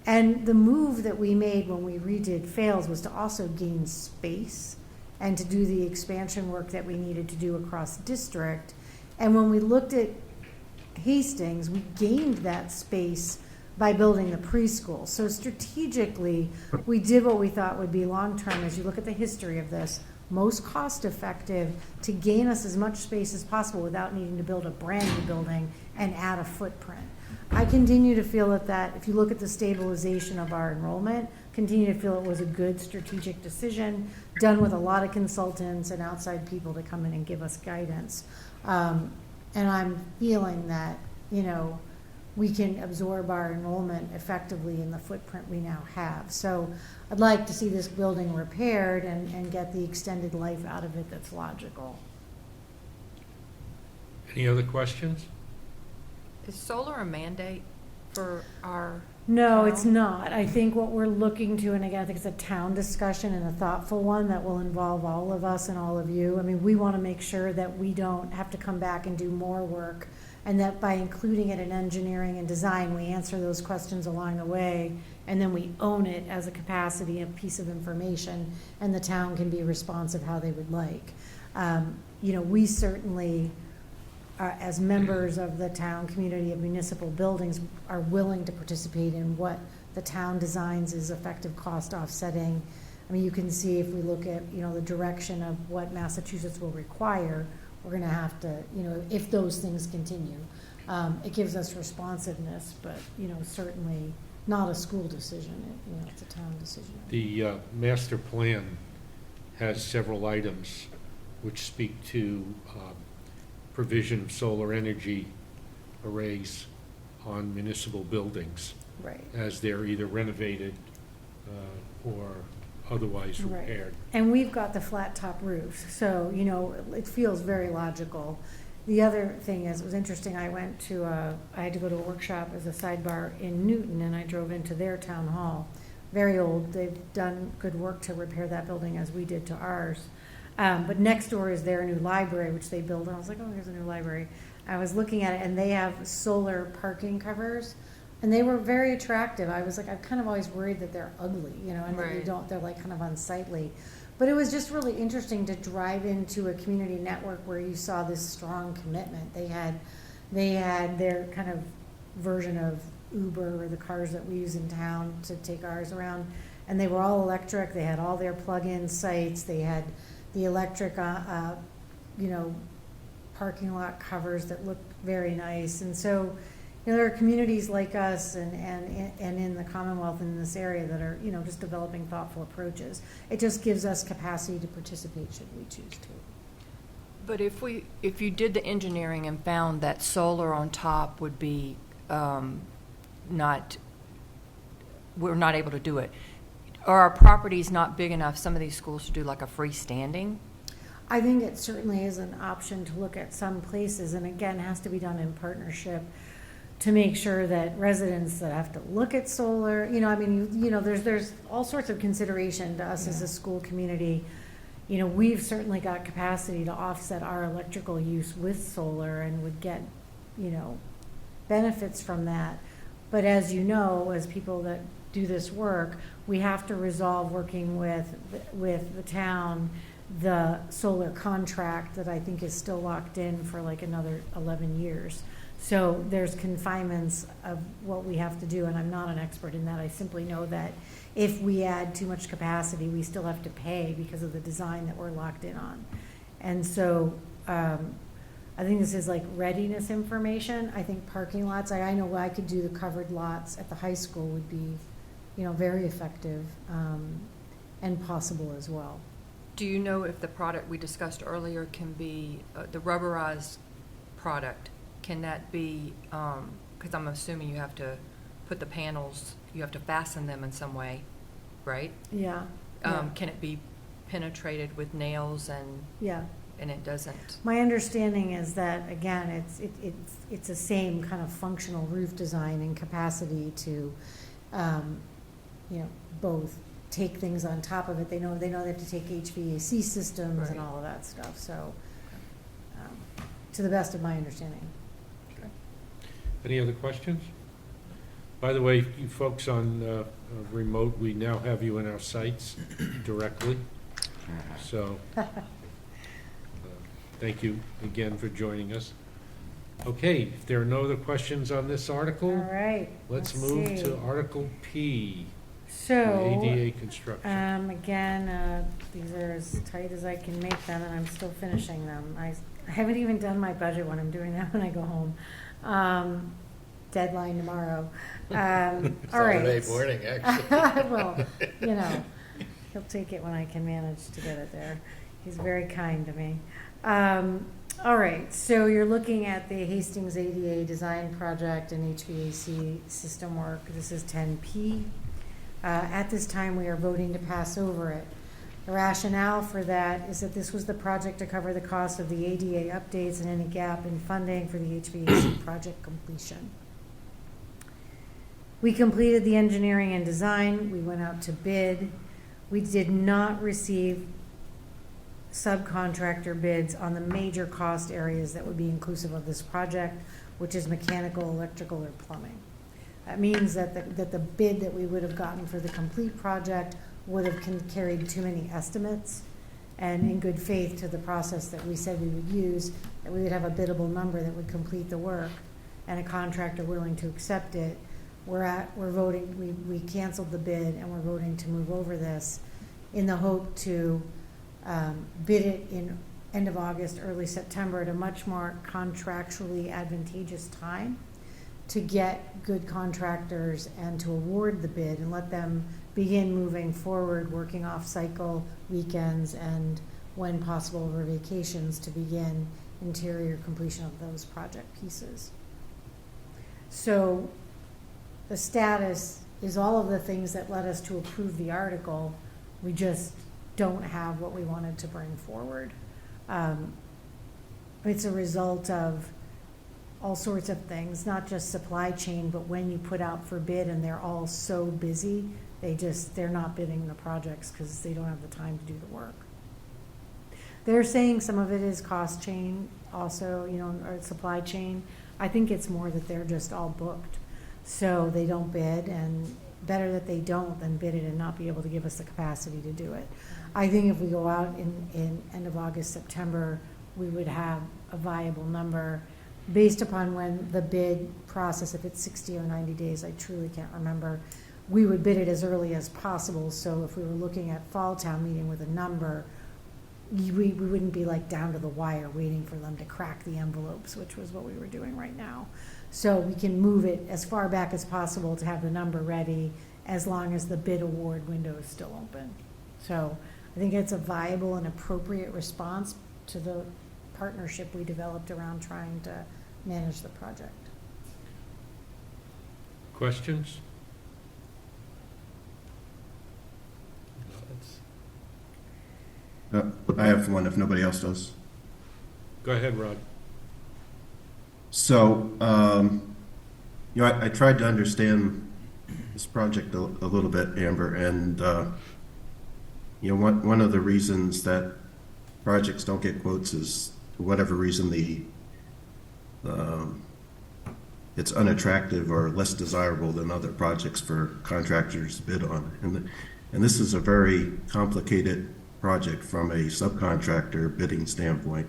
B: And the move that we made when we redid Fales was to also gain space and to do the expansion work that we needed to do across district. And when we looked at Hastings, we gained that space by building the preschool. So strategically, we did what we thought would be long-term, as you look at the history of this, most cost-effective to gain us as much space as possible without needing to build a brand-new building and add a footprint. I continue to feel that if you look at the stabilization of our enrollment, continue to feel it was a good strategic decision, done with a lot of consultants and outside people to come in and give us guidance. And I'm feeling that, we can absorb our enrollment effectively in the footprint we now have. So I'd like to see this building repaired and get the extended life out of it that's logical.
A: Any other questions?
G: Is solar a mandate for our?
B: No,
G: town?
B: it's not. I think what we're looking to, and again, I think it's a town discussion and a thoughtful one that will involve all of us and all of you. I mean, we want to make sure that we don't have to come back and do more work, and that by including it in engineering and design, we answer those questions along the way, and then we own it as a capacity, a piece of information, and the town can be responsive how they would like. We certainly, as members of the town community of municipal buildings, are willing to participate in what the town designs is effective cost offsetting. I mean, you can see if we look at, the direction of what Massachusetts will require, we're going to have to, if those things continue. It gives us responsiveness, but, certainly not a school decision. It's a town decision.
A: The master plan has several items which speak to provision of solar energy arrays on municipal buildings
B: Right.
A: as they're either renovated or otherwise
B: Right.
A: repaired.
B: And we've got the flat top roofs, so, it feels very logical. The other thing is, it was interesting, I had to go to a workshop as a sidebar in Newton, and I drove into their town hall. Very old, they've done good work to repair that building as we did to ours. But next door is their new library, which they built, and I was like, oh, here's a new library. I was looking at it, and they have solar parking covers, and they were very attractive. I was like, I've kind of always worried that they're ugly, and that they're like kind of unsightly. But it was just really interesting to drive into a community network where you saw this strong commitment. They had their kind of version of Uber, or the cars that we use in town to take ours around, and they were all electric. They had all their plug-in sites. They had the electric, parking lot covers that looked very nice. And so, there are communities like us and in the Commonwealth and in this area that are, just developing thoughtful approaches. It just gives us capacity to participate should we choose to.
G: But if you did the engineering and found that solar on top would be we're not able to do it, are our properties not big enough, some of these schools, to do like a freestanding?
B: I think it certainly is an option to look at some places, and again, has to be done in partnership to make sure that residents that have to look at solar, I mean, there's all sorts of consideration to us as a school community. We've certainly got capacity to offset our electrical use with solar and would get, benefits from that. But as you know, as people that do this work, we have to resolve working with the town, the solar contract that I think is still locked in for like another 11 years. So there's confinements of what we have to do, and I'm not an expert in that. I simply know that if we add too much capacity, we still have to pay because of the design that we're locked in on. And so I think this is like readiness information. I think parking lots, I know I could do the covered lots at the high school would be, very effective and possible as well.
G: Do you know if the product we discussed earlier can be, the rubberized product, can that be, because I'm assuming you have to put the panels, you have to fasten them in some way, right?
B: Yeah.
G: Can it be penetrated with nails
B: Yeah.
G: and it doesn't?
B: My understanding is that, again, it's the same kind of functional roof design and capacity to, both take things on top of it. They know they have to take HVAC systems and
G: Right.
B: all of that stuff, so, to the best of my understanding.
A: Any other questions? By the way, you folks on remote, we now have you in our sites directly. So, thank you again for joining us. Okay, if there are no other questions on this article,
B: All right.
A: let's move
B: see.
A: to Article P,
B: So,
A: ADA construction.
B: again, these are as tight as I can make them, and I'm still finishing them. I haven't even done my budget one. I'm doing that when I go home. Deadline tomorrow. All right.
E: Saturday morning, actually.
B: Well, he'll take it when I can manage to get it there. He's very kind to me. All right, so you're looking at the Hastings ADA design project and HVAC system work. This is 10P. At this time, we are voting to pass over it. The rationale for that is that this was the project to cover the cost of the ADA updates and any gap in funding for the HVAC project completion. We completed the engineering and design. We went out to bid. We did not receive subcontractor bids on the major cost areas that would be inclusive of this project, which is mechanical, electrical, or plumbing. That means that the bid that we would have gotten for the complete project would have carried too many estimates, and in good faith to the process that we said we would use, that we would have a biddable number that would complete the work and a contractor willing to accept it. We're voting, we canceled the bid and we're voting to move over this in the hope to bid it in end of August, early September at a much more contractually advantageous time to get good contractors and to award the bid and let them begin moving forward, working off cycle weekends and when possible over vacations to begin interior completion of those project pieces. So the status is all of the things that led us to approve the article. We just don't have what we wanted to bring forward. It's a result of all sorts of things, not just supply chain, but when you put out for bid and they're all so busy, they're not bidding the projects because they don't have the time to do the work. They're saying some of it is cost chain also, or supply chain. I think it's more that they're just all booked. So they don't bid, and better that they don't than bid it and not be able to give us the capacity to do it. I think if we go out in end of August, September, we would have a viable number based upon when the bid process, if it's 60 or 90 days, I truly can't remember, we would bid it as early as possible. So if we were looking at fall town meeting with a number, we wouldn't be like down to the wire waiting for them to crack the envelopes, which was what we were doing right now. So we can move it as far back as possible to have the number ready as long as the bid award window is still open. So I think it's a viable and appropriate response to the partnership we developed around trying to manage the project.
A: Questions?
D: I have one if nobody else does.
A: Go ahead, Rod.
D: So, you know, I tried to understand this project a little bit, Amber, and, you know, one of the reasons that projects don't get quotes is, for whatever reason, it's unattractive or less desirable than other projects for contractors to bid on. And this is a very complicated project from a subcontractor bidding standpoint.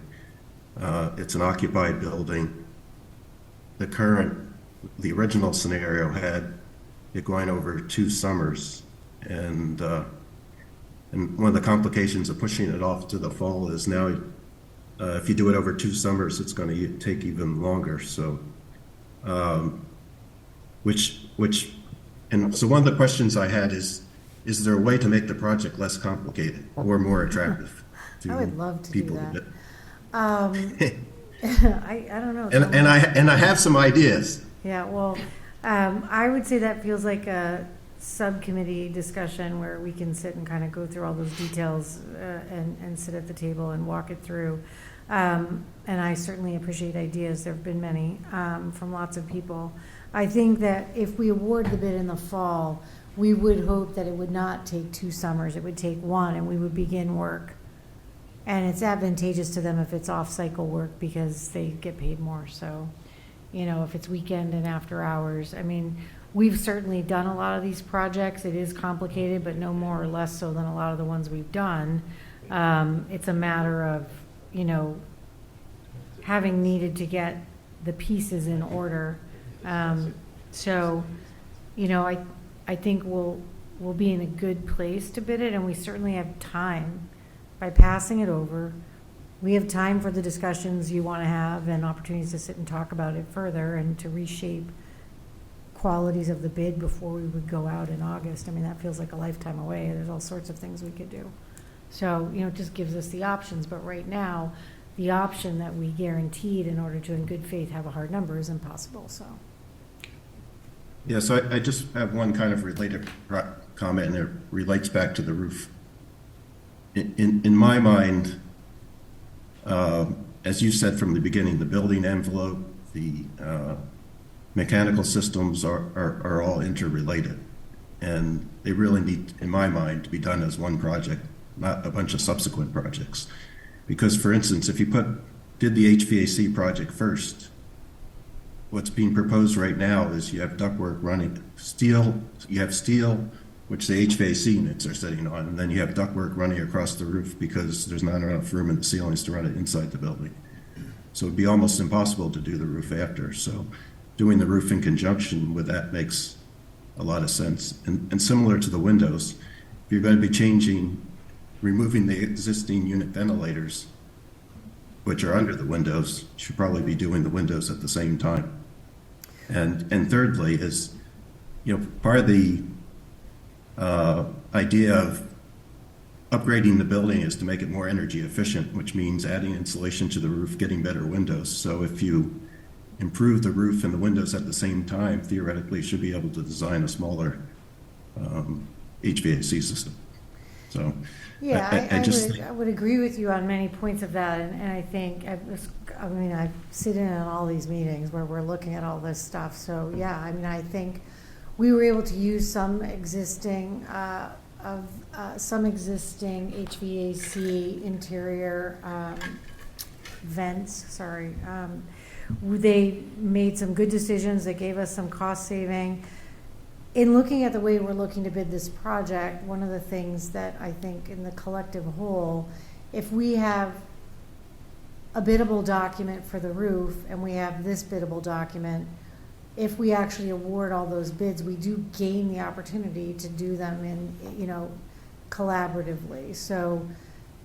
D: It's an occupied building. The original scenario had it going over 2 summers, and one of the complications of pushing it off to the fall is now, if you do it over 2 summers, it's going to take even longer. So, and so one of the questions I had is there a way to make the project less complicated or more attractive to
B: I would love to do
D: people?
B: that. I don't know.
D: And I have some ideas.
B: Yeah, well, I would say that feels like a subcommittee discussion where we can sit and kind of go through all those details and sit at the table and walk it through. And I certainly appreciate ideas. There have been many from lots of people. I think that if we award the bid in the fall, we would hope that it would not take 2 summers. It would take 1, and we would begin work. And it's advantageous to them if it's off-cycle work because they get paid more. So, you know, if it's weekend and after hours. I mean, we've certainly done a lot of these projects. It is complicated, but no more or less so than a lot of the ones we've done. It's a matter of, you know, having needed to get the pieces in order. So, you know, I think we'll be in a good place to bid it, and we certainly have time. By passing it over, we have time for the discussions you want to have and opportunities to sit and talk about it further and to reshape qualities of the bid before we would go out in August. I mean, that feels like a lifetime away. There's all sorts of things we could do. So, you know, it just gives us the options. But right now, the option that we guaranteed in order to, in good faith, have a hard number is impossible, so.
D: Yeah, so I just have one kind of related comment, and it relates back to the roof. In my mind, as you said from the beginning, the building envelope, the mechanical systems are all interrelated. And they really need, in my mind, to be done as one project, not a bunch of subsequent projects. Because, for instance, if you did the HVAC project first, what's being proposed right now is you have ductwork running, you have steel, which the HVAC units are sitting on, and then you have ductwork running across the roof because there's not enough room in the ceilings to run it inside the building. So it'd be almost impossible to do the roof after. So doing the roof in conjunction with that makes a lot of sense. And similar to the windows, if you're going to be removing the existing unit ventilators, which are under the windows, you should probably be doing the windows at the same time. And thirdly is, you know, part of the idea of upgrading the building is to make it more energy efficient, which means adding insulation to the roof, getting better windows. So if you improve the roof and the windows at the same time, theoretically you should be able to design a smaller HVAC system. So
B: Yeah,
D: I
B: I would agree with you on many points of that, and I think, I sit in on all these meetings where we're looking at all this stuff, so yeah, I mean, I think we were able to use some existing HVAC interior vents, sorry. They made some good decisions, they gave us some cost saving. In looking at the way we're looking to bid this project, one of the things that I think in the collective whole, if we have a biddable document for the roof and we have this biddable document, if we actually award all those bids, we do gain the opportunity to do them in, you know, collaboratively. So,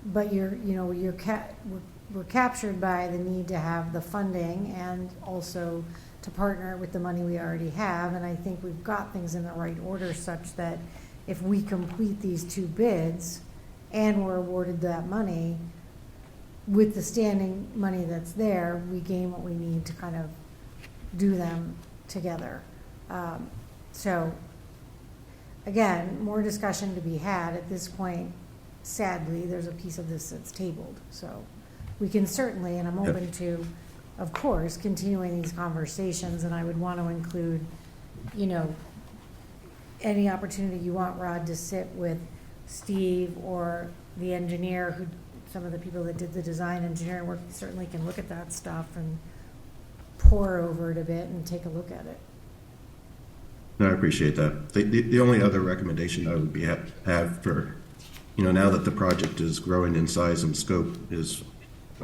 B: but we're captured by the need to have the funding and also to partner with the money we already have, and I think we've got things in the right order such that if we complete these 2 bids and we're awarded that money, with the standing money that's there, we gain what we need to kind of do them together. So, again, more discussion to be had. At this point, sadly, there's a piece of this that's tabled, so we can certainly, and I'm open to of course, continuing these conversations, and I would want to include, you know, any opportunity you want, Rod, to sit with Steve or the engineer who, some of the people that did the design engineering work, certainly can look at that stuff and pore over it a bit and take a look at it.
D: No, I appreciate that. The only other recommendation I would have for, now that the project is growing in size and scope, is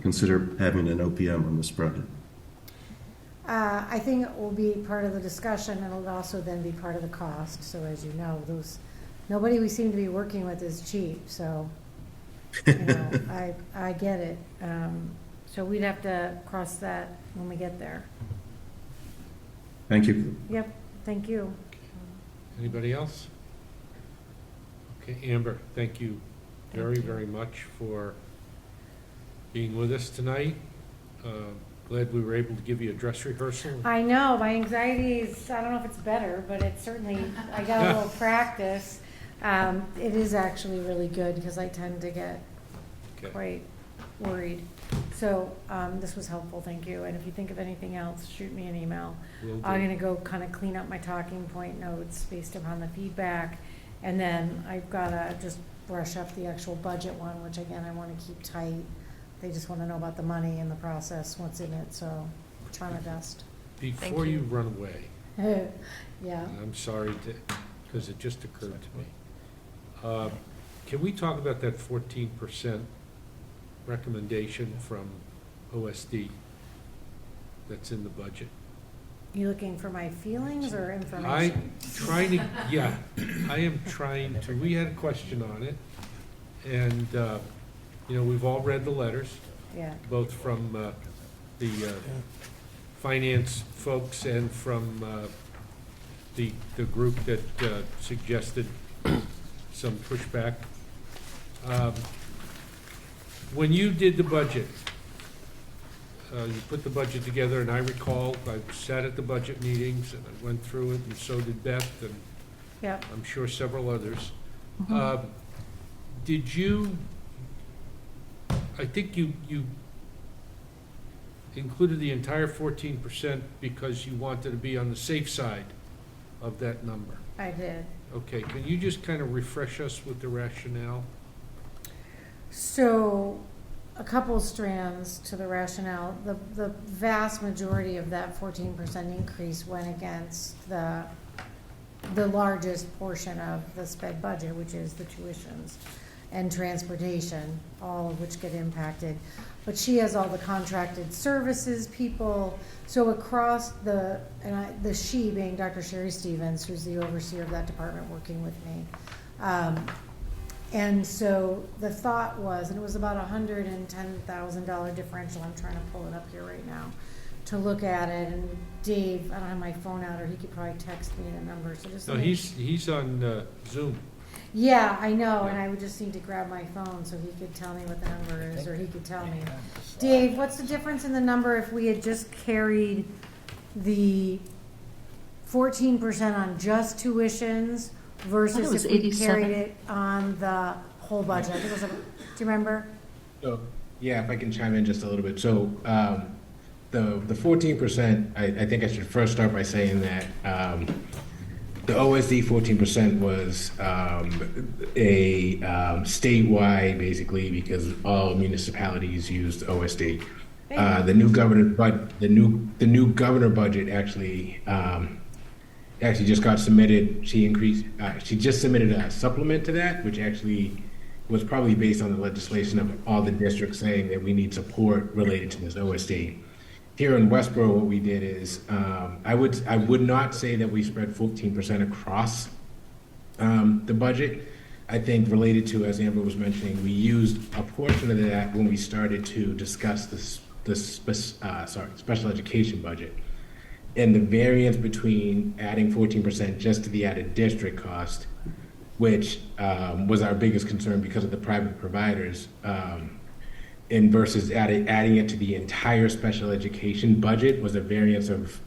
D: consider having an OPM on this project.
B: I think it will be part of the discussion, and it'll also then be part of the cost. So as you know, nobody we seem to be working with is cheap, so, I get it. So we'd have to cross that when we get there.
D: Thank you.
B: Yep, thank you.
A: Anybody else? Okay, Amber, thank you very, very much for being with us tonight. Glad we were able to give you a dress rehearsal.
B: I know, my anxiety is, I don't know if it's better, but it's certainly, I got a little practice. It is actually really good, because I tend to get
A: Okay.
B: quite worried. So, this was helpful, thank you. And if you think of anything else, shoot me an email.
A: Will do.
B: I'm gonna go kind of clean up my talking point notes based upon the feedback. And then I've gotta just brush up the actual budget one, which again, I wanna keep tight. They just wanna know about the money and the process, what's in it, so try my best.
A: Before
G: you.
A: you run away,
B: Yeah,
A: I'm sorry because it just occurred to me. Can we talk about that 14% recommendation from OSD that's in the budget?
B: you looking for my feelings or
A: I
B: information?
A: am trying to, we had a question on it, and, we've all read the letters,
B: Yeah,
A: both from the finance folks and from the group that suggested some pushback. When you did the budget, you put the budget together, and I recall, I sat at the budget meetings, and I went through it, and so did Beth, and
B: yep.
A: I'm sure several others. Did you, I think you included the entire 14% because you wanted to be on the safe side of that number.
B: I did.
A: Okay, can you just kind of refresh us with the rationale?
B: So, a couple strands to the rationale. The vast majority of that 14% increase went against the largest portion of the sped budget, which is the tuitions and transportation, all of which get impacted. But she has all the contracted services people. So across the she being Dr. Sherry Stevens, who's the overseer of that department working with me. And so the thought was, and it was about $110,000 differential, I'm trying to pull it up here right now, to look at it, and Dave, I don't have my phone out, or he could probably text me the number, so just.
A: No, he's on Zoom.
B: Yeah, I know, and I would just need to grab my phone so he could tell me what the number is, or he could tell me. Dave, what's the difference in the number if we had just carried the 14% on just tuitions versus
C: was
B: if we
C: 87.
B: carried it on the whole budget? I think it was, do you remember?
H: So, yeah, if I can chime in just a little bit. So, the 14%, I think I should first start by saying that the OSD 14% was a statewide, basically, because all municipalities used OSD. The new governor budget actually just got submitted. She just submitted a supplement to that, which actually was probably based on the legislation of all the districts saying that we need support related to this OSD. Here in Westboro, what we did is, I would not say that we spread 14% across the budget. I think related to, as Amber was mentioning, we used a portion of that when we started to discuss the special education budget. And the variance between adding 14% just to the added district cost, which was our biggest concern because of the private providers, and versus adding it to the entire special education budget was a variance of,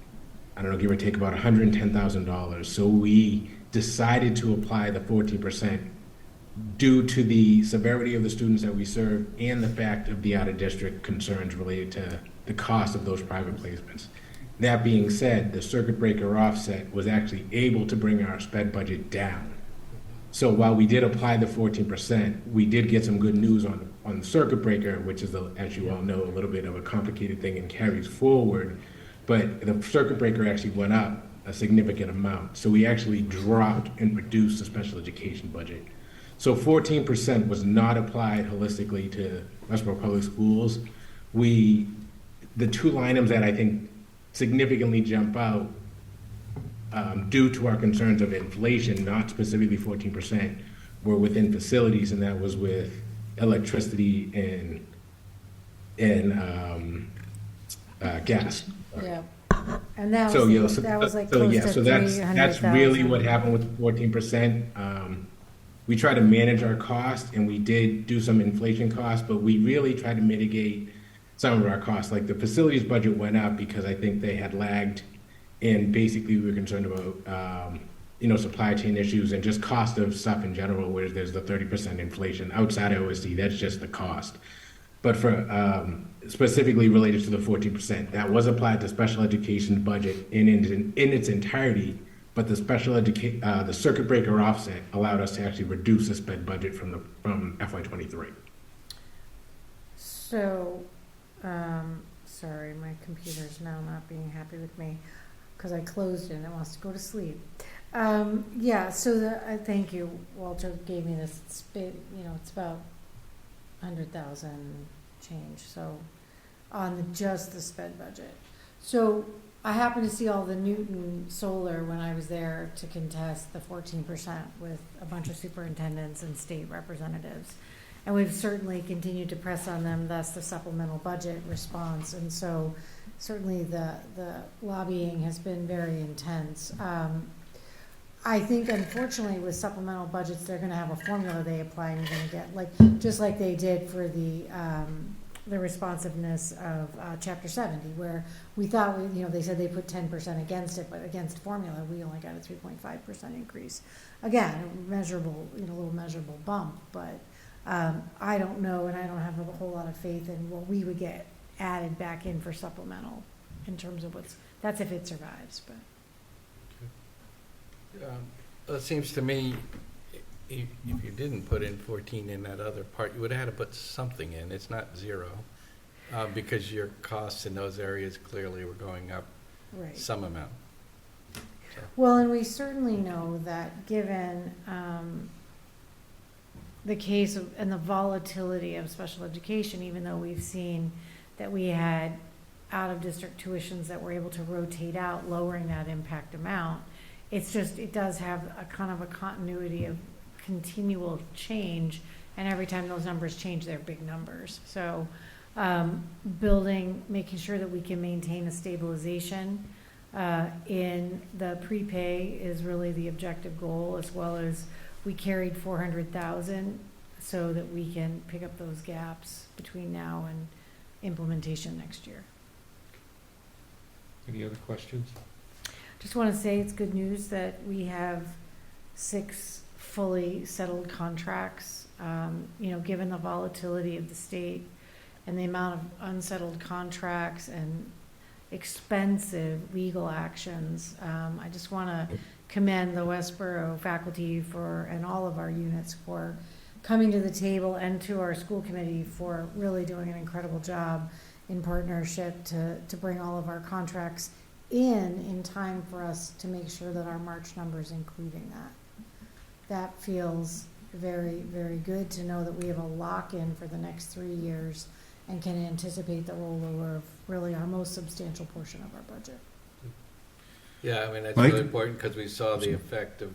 H: I don't know, give or take about $110,000. So we decided to apply the 14% due to the severity of the students that we serve and the fact of the out-of-district concerns related to the cost of those private placements. That being said, the circuit breaker offset was actually able to bring our sped budget down. So while we did apply the 14%, we did get some good news on the circuit breaker, which is, as you all know, a little bit of a complicated thing and carries forward. But the circuit breaker actually went up a significant amount. So we actually dropped and reduced the special education budget. So 14% was not applied holistically to Westboro Public Schools. The two line items that I think significantly jump out due to our concerns of inflation, not specifically 14%, were within facilities, and that was with electricity and gas.
B: Yeah. And that
H: So,
B: was, that was like close to
H: so that's really what
B: 300,000.
H: happened with 14%. We try to manage our cost, and we did do some inflation costs, but we really tried to mitigate some of our costs. Like the facilities budget went up because I think they had lagged, and basically we were concerned about, supply chain issues and just cost of stuff in general, where there's the 30% inflation. Outside of OSD, that's just the cost. But for specifically related to the 14%, that was applied to special education budget in its entirety, but the the circuit breaker offset allowed us to actually reduce the sped budget from FY23.
B: So, sorry, my computer's now not being happy with me because I closed it and it wants to go to sleep. Thank you, Walter gave me this, it's about 100,000 change, so on just the sped budget. So I happened to see all the Newton Solar when I was there to contest the 14% with a bunch of superintendents and state representatives. And we've certainly continued to press on them, thus the supplemental budget response. And so certainly the lobbying has been very intense. I think unfortunately with supplemental budgets, they're gonna have a formula they apply and you're gonna get, just like they did for the responsiveness of Chapter 70, where we thought, they said they put 10% against it, but against formula, we only got a 3.5% increase. Again, a measurable, little measurable bump, but I don't know, and I don't have a whole lot of faith in what we would get added back in for supplemental in terms of that's if it survives, but.
E: It seems to me, if you didn't put in 14 in that other part, you would have had to put something in. It's not zero, because your costs in those areas clearly were going up
B: Right.
E: some amount.
B: Well, and we certainly know that given the case of, and the volatility of special education, even though we've seen that we had out-of-district tuitions that were able to rotate out, lowering that impact amount, it does have a kind of a continuity of continual change, and every time those numbers change, they're big numbers. So making sure that we can maintain a stabilization in the prepay is really the objective goal, as well as we carried 400,000 so that we can pick up those gaps between now and implementation next year.
A: Any other questions?
B: Just want to say it's good news that we have 6 fully settled contracts. Given the volatility of the state and the amount of unsettled contracts and expensive legal actions, I just want to commend the Westboro faculty and all of our units for coming to the table, and to our school committee for really doing an incredible job in partnership to bring all of our contracts in time for us to make sure that our March numbers including that. That feels very, very good to know that we have a lock-in for the next 3 years and can anticipate the rollover of really our most substantial portion of our budget.
E: Yeah, I mean, that's
D: Mike?
E: really important because we saw the effect of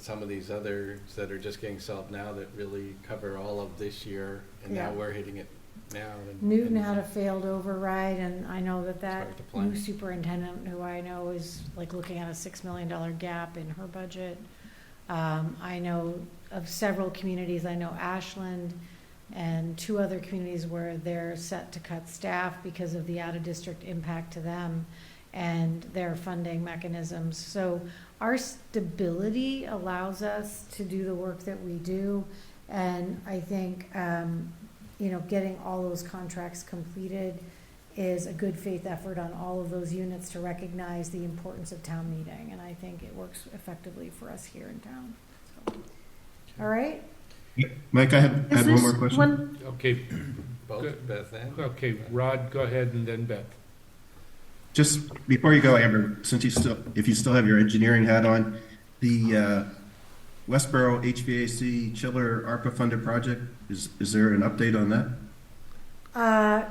E: some of these others that are just getting solved now that really cover all of this year, and now
B: Yeah.
E: we're hitting it now.
B: Newton had a failed override, and I know that
E: hard to plan.
B: new superintendent, who I know is like looking at a $6 million gap in her budget. I know of several communities, I know Ashland and 2 other communities where they're set to cut staff because of the out-of-district impact to them and their funding mechanisms. So our stability allows us to do the work that we do, and I think getting all those contracts completed is a good faith effort on all of those units to recognize the importance of town meeting, and I think it works effectively for us here in town. So, all right?
D: Mike, I had
C: Is
D: one
C: this
D: more question.
C: one-
A: Okay,
E: Both
A: Good.
E: Beth and?
A: okay, Rod, go ahead, and then Beth.
D: Just before you go, Amber, since if you still have your engineering hat on, the Westboro HVAC chiller ARPA funded project, is there an update on that?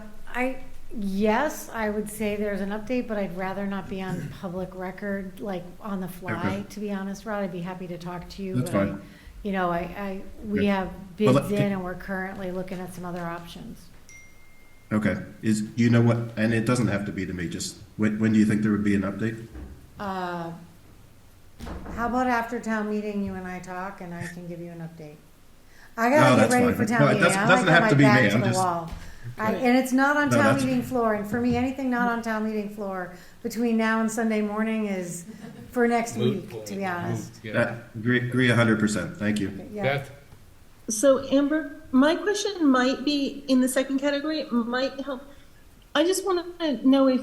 B: Yes, I would say there's an update, but I'd rather not be on public record, like on the fly,
D: Okay.
B: to be honest, Rod. I'd be happy to talk to you.
D: That's
B: but
D: fine.
B: we
D: Good.
B: have
D: Well,
B: bids in and we're currently looking at some other options.
D: Okay, do you know what, and it doesn't have to be to me, just when do you think there would be an update?
B: How about after town meeting, you and I talk and I can give you an update? I
D: No,
B: gotta get
D: that's
B: ready
D: fine.
B: for
D: No,
B: town
D: it
B: meeting.
D: doesn't-
B: I
D: doesn't
B: like
D: have
B: my
D: to be me.
B: back to
D: I'm
B: the
D: just-
B: wall. And it's not on
D: No,
B: town
D: that's-
B: meeting floor, and for me, anything not on town meeting floor between now and Sunday morning is for next
E: Moot
B: week,
E: point.
B: to be honest.
A: Yeah.
D: Agree 100%, thank you.
B: Yeah.
A: Beth?
C: So Amber, my question might be in the second category, it might help. I just want to know if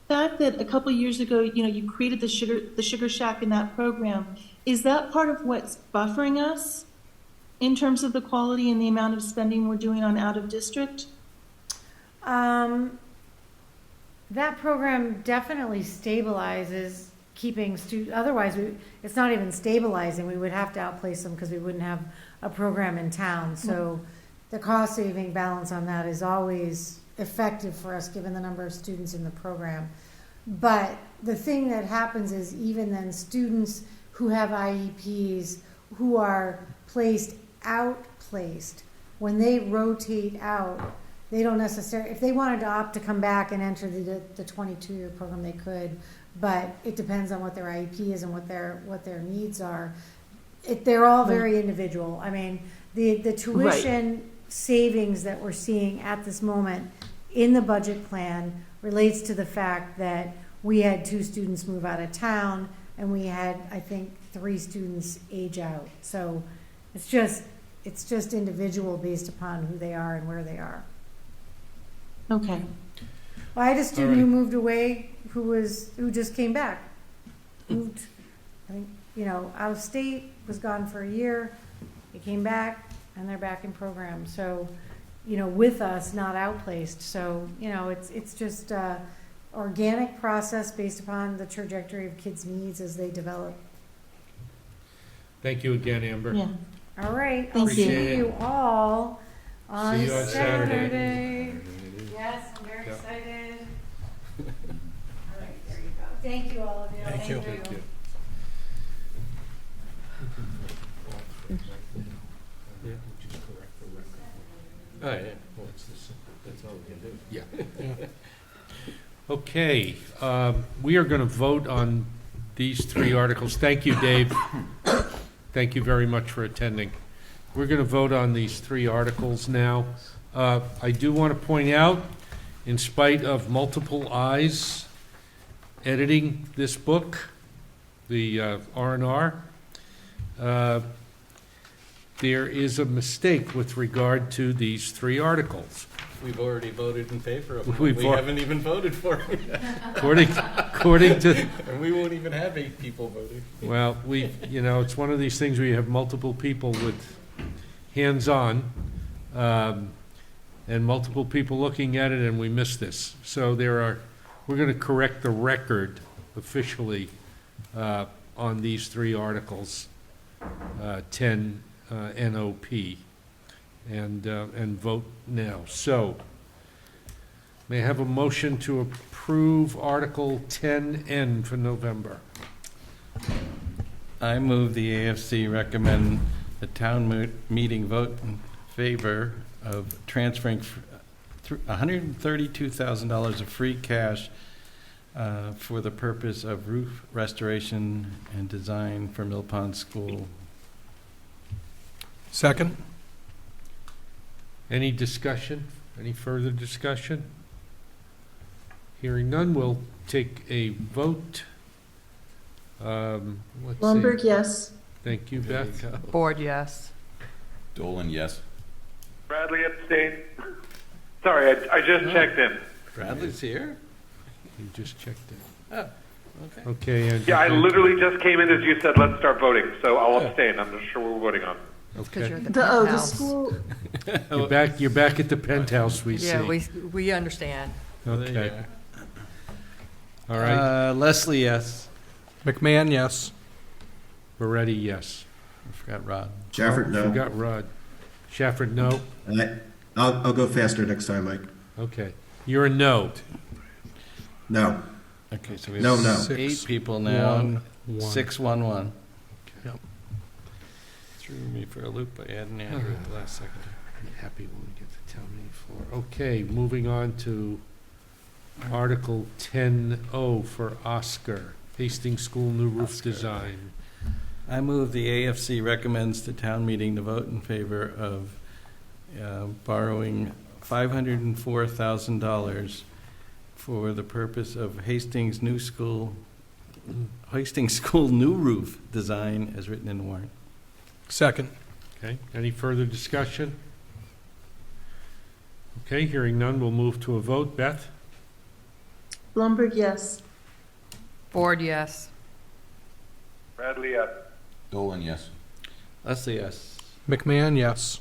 C: the fact that a couple of years ago, you created the Sugar Shack in that program, is that part of what's buffering us in terms of the quality and the amount of spending we're doing on out of district?
B: That program definitely stabilizes keeping otherwise it's not even stabilizing. We would have to outplace them because we wouldn't have a program in town. So the cost saving balance on that is always effective for us given the number of students in the program. But the thing that happens is even then students who have IEPs who are outplaced, when they rotate out, they don't necessarily, if they wanted to opt to come back and enter the 22-year program, they could, but it depends on what their IEP is and what their needs are. They're all very individual. I mean, the tuition savings that we're seeing at this moment in the budget plan relates to the fact that we had 2 students move out of town and we had, I think, 3 students age out. So it's just individual based upon who they are and where they are.
C: Okay.
B: Well, I had a student
A: All right.
B: who moved away who just came back. Moved, I think, out of state, was gone for a year. They came back and they're back in program. So, with us, not outplaced. So, it's just organic process based upon the trajectory of kids' needs as they develop.
A: Thank you again, Amber.
C: Yeah.
B: All right,
C: Thank
B: I'll
C: you.
B: see you all on
A: See you on Saturday.
B: Saturday. Yes, I'm very
A: Yeah.
B: excited. All right, there you go. Thank you, all of you.
F: Thank you.
A: Thank you.
E: Oh, yeah, well, that's all we can do.
A: Yeah. Okay, we are going to vote on these 3 articles. Thank you, Dave. Thank you very much for attending. We're going to vote on these 3 articles now. I do want to point out, in spite of multiple eyes editing this book, the R&R, there is a mistake with regard to these 3 articles.
E: We've already voted in favor of them.
A: We've
E: We
A: al-
E: haven't even voted for them.
A: According to,
E: And we won't even have 8 people voting.
A: well, it's one of these things where you have multiple people with hands-on, and multiple people looking at it, and we missed this. So we're going to correct the record officially on these 3 articles, 10 NOP, and vote now. So, may I have a motion to approve Article 10N for November?
E: I move the AFC recommend the town meeting vote in favor of transferring $132,000 of free cash for the purpose of roof restoration and design for Mill Pond School.
F: Second?
A: Any discussion? Any further discussion? Hearing none, we'll take a vote. Let's see.
C: Blumberg, yes.
A: Thank you, Beth.
G: Board, yes.
I: Dolan, yes.
J: Bradley abstained. Sorry, I just checked in.
E: Bradley's here?
A: You just checked it.
E: Oh, okay.
A: Okay, and.
I: Yeah, I literally just came in as you said, let's start voting, so I'll abstain. I'm not sure what we're voting on.
G: Because you're
A: Okay.
G: at the
C: The
G: penthouse.
C: school,
A: You're back at the penthouse, we see.
G: Yeah, we understand.
E: There you
A: Okay,
E: are.
A: all right.
E: Leslie, yes.
F: McMahon, yes.
A: Moretti, yes.
E: I forgot Rod.
D: Shafford, no.
A: Forgot Rod. Shafford, no?
D: And I'll go faster next time, Mike.
A: Okay. You're a no.
D: No.
E: Okay, so we
D: No,
E: have
D: no.
E: 8 people now.
F: 1-1.
E: 6-1-1.
F: Yep.
E: Threw me for a loop by adding Andrew at the last second.
A: I'm happy when we get to town meeting floor. Okay, moving on to Article 10-0 for Oscar, Hastings School new roof
E: Oscar.
A: design.
E: I move the AFC recommends to town meeting to vote in favor of borrowing $504,000 for the purpose of Hastings School new roof design as written in the warrant.
F: Second.
A: Okay, any further discussion? Okay, hearing none, we'll move to a vote. Beth?
C: Blumberg, yes.
G: Ford, yes.
I: Bradley, yes.
J: Dolan, yes.
E: Leslie, yes.
F: McMahon, yes.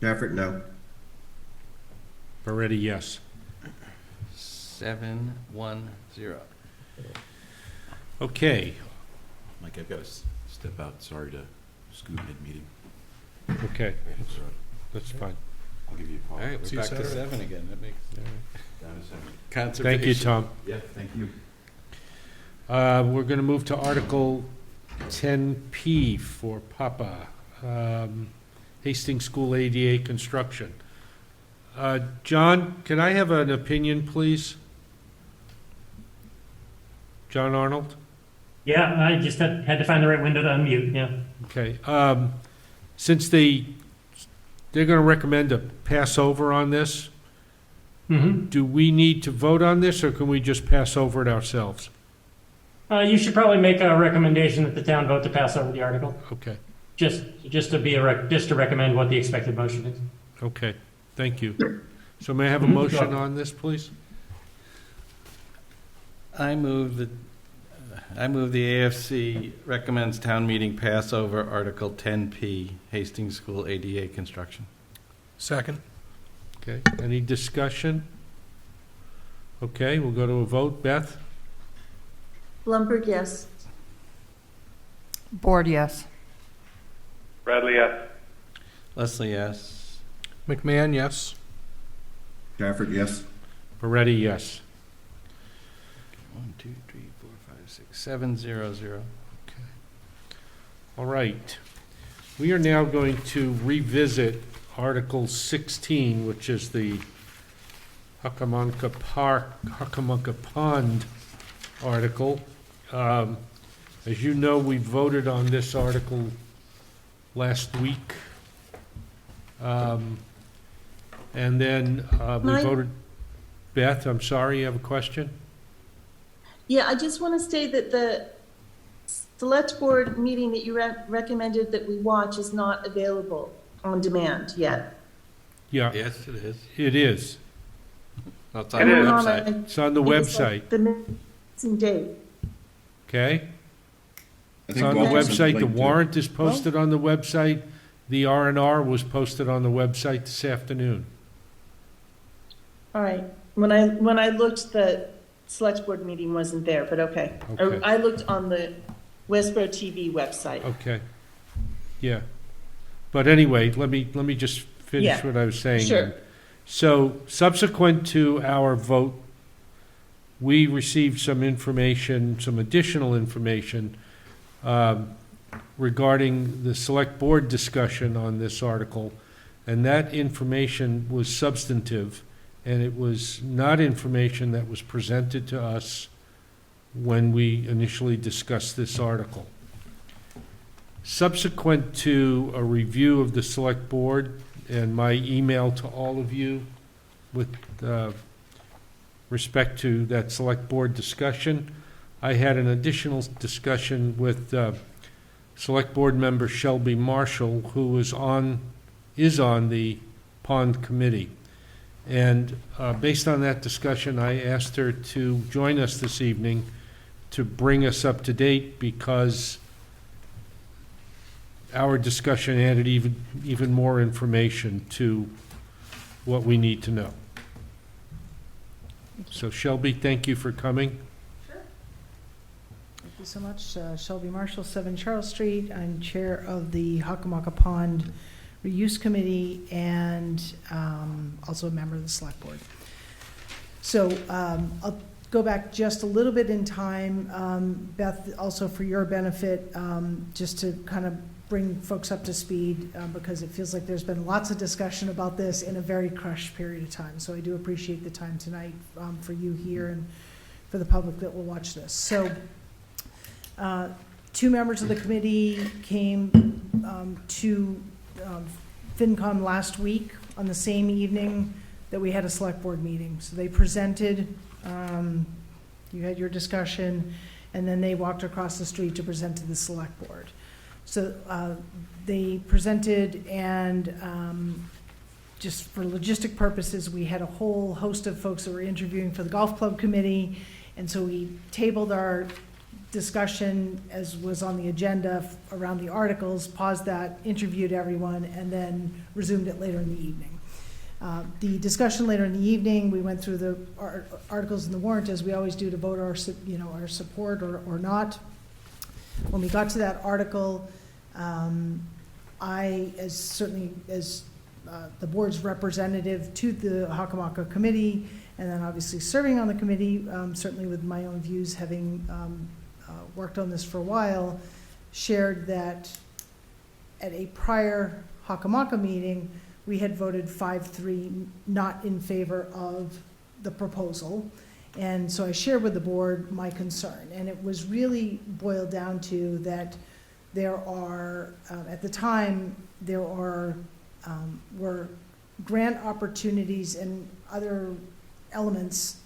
D: Shafford, no.
A: Moretti, yes.
E: 7-1-0.
A: Okay,
J: Mike, I've got to step out. Sorry to scoot mid-meeting.
A: okay,
J: So
A: that's fine.
J: I'll give you a call.
E: All right,
F: See
E: we're
F: you
E: back to
F: Saturday.
E: 7 again. That makes
J: Down to 7.
E: conservation.
A: Thank you, Tom.
J: Yeah, thank you.
A: We're going to move to Article 10P for Papa, Hastings School ADA construction. John, can I have an opinion, please? John Arnold?
K: Yeah, I just had to find the right window to unmute, yeah.
A: Okay. Since they're going to recommend a pass over on this,
K: Mm-hmm.
A: do we need to vote on this, or can we just pass over it ourselves?
K: You should probably make a recommendation that the town vote to pass over the article,
A: Okay,
K: just to be just to recommend what the expected motion is.
A: okay, thank you. So may I have a
K: Mhm.
A: motion on this, please?
E: I move the AFC recommends town meeting pass over Article 10P, Hastings School ADA construction.
F: Second.
A: Okay, any discussion? Okay, we'll go to a vote. Beth?
C: Blumberg, yes.
G: Ford, yes.
I: Bradley, yes.
E: Leslie, yes.
F: McMahon, yes.
D: Shafford, yes.
A: Moretti, yes.
E: 1, 2, 3, 4, 5, 6, 7, 0, 0.
A: All right. We are now going to revisit Article 16, which is the Hucamonca Pond article. As you know, we voted on this article last week. And then we
C: Mike?
A: voted. Beth, I'm sorry, you have a question?
C: Yeah, I just want to say that the select board meeting that you recommended that we watch is not available on demand yet.
A: Yeah,
E: Yes, it is.
A: it is.
E: Well, it's
I: It
E: on the
I: is.
E: website.
A: It's on the
C: It's
A: website,
C: like the missing date.
A: okay?
D: I
A: It's
D: think
A: on the
D: Walter's
A: website, the
D: late, too.
A: warrant is posted on the website, the R&R was posted on the website this afternoon.
C: All right. When I looked, the select board meeting wasn't there, but okay.
A: Okay.
C: I looked on the Westboro TV website.
A: Okay, yeah. But anyway, let me just finish
C: Yeah,
A: what I was saying.
C: sure.
A: So subsequent to our vote, we received some information, some additional information regarding the select board discussion on this article, and that information was substantive, and it was not information that was presented to us when we initially discussed this article. Subsequent to a review of the select board and my email to all of you with respect to that select board discussion, I had an additional discussion with select board member Shelby Marshall, who is on the pond committee. And based on that discussion, I asked her to join us this evening to bring us up to date, because our discussion added even more information to what we need to know. So Shelby, thank you for coming.
L: Thank you so much. Shelby Marshall, 7 Charles Street. I'm chair of the Hockomock Pond Reuse Committee and also a member of the Select Board. So I'll go back just a little bit in time, Beth, also for your benefit, just to kind of bring folks up to speed, because it feels like there's been lots of discussion about this in a very crushed period of time. So I do appreciate the time tonight for you here and for the public that will watch this. So 2 members of the committee came to FinCom last week on the same evening that we had a select board meeting. So they presented, you had your discussion, and then they walked across the street to present to the select board. So they presented, and just for logistic purposes, we had a whole host of folks that were interviewing for the golf club committee, and so we tabled our discussion as was on the agenda around the articles, paused that, interviewed everyone, and then resumed it later in the evening. The discussion later in the evening, we went through the articles in the warrant, as we always do, to vote our support or not. When we got to that article, I, as the board's representative to the Hockomock Committee, and then obviously serving on the committee, certainly with my own views, having worked on this for a while, shared that at a prior Hockomock meeting, we had voted 5-3 not in favor of the proposal. And so I shared with the board my concern, and it was really boiled down to that there are, at the time, there were grant opportunities and other elements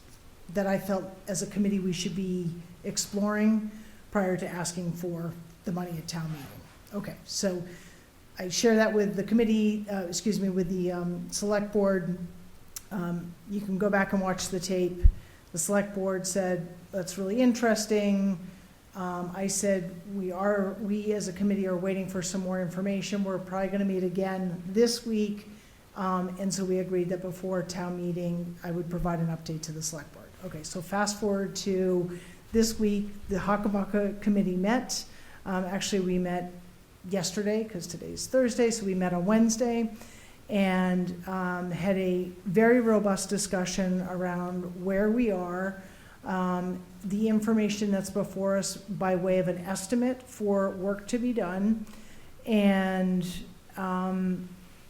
L: that I felt as a committee we should be exploring prior to asking for the money at town meeting. Okay, so I share that with the committee, with the select board. You can go back and watch the tape. The select board said, that's really interesting. I said, we as a committee are waiting for some more information. We're probably gonna meet again this week. And so we agreed that before town meeting, I would provide an update to the select board. Okay, so fast forward to this week, the Hockomock committee met. Actually, we met yesterday, because today's Thursday, so we met on Wednesday, and had a very robust discussion around where we are, the information that's before us by way of an estimate for work to be done, and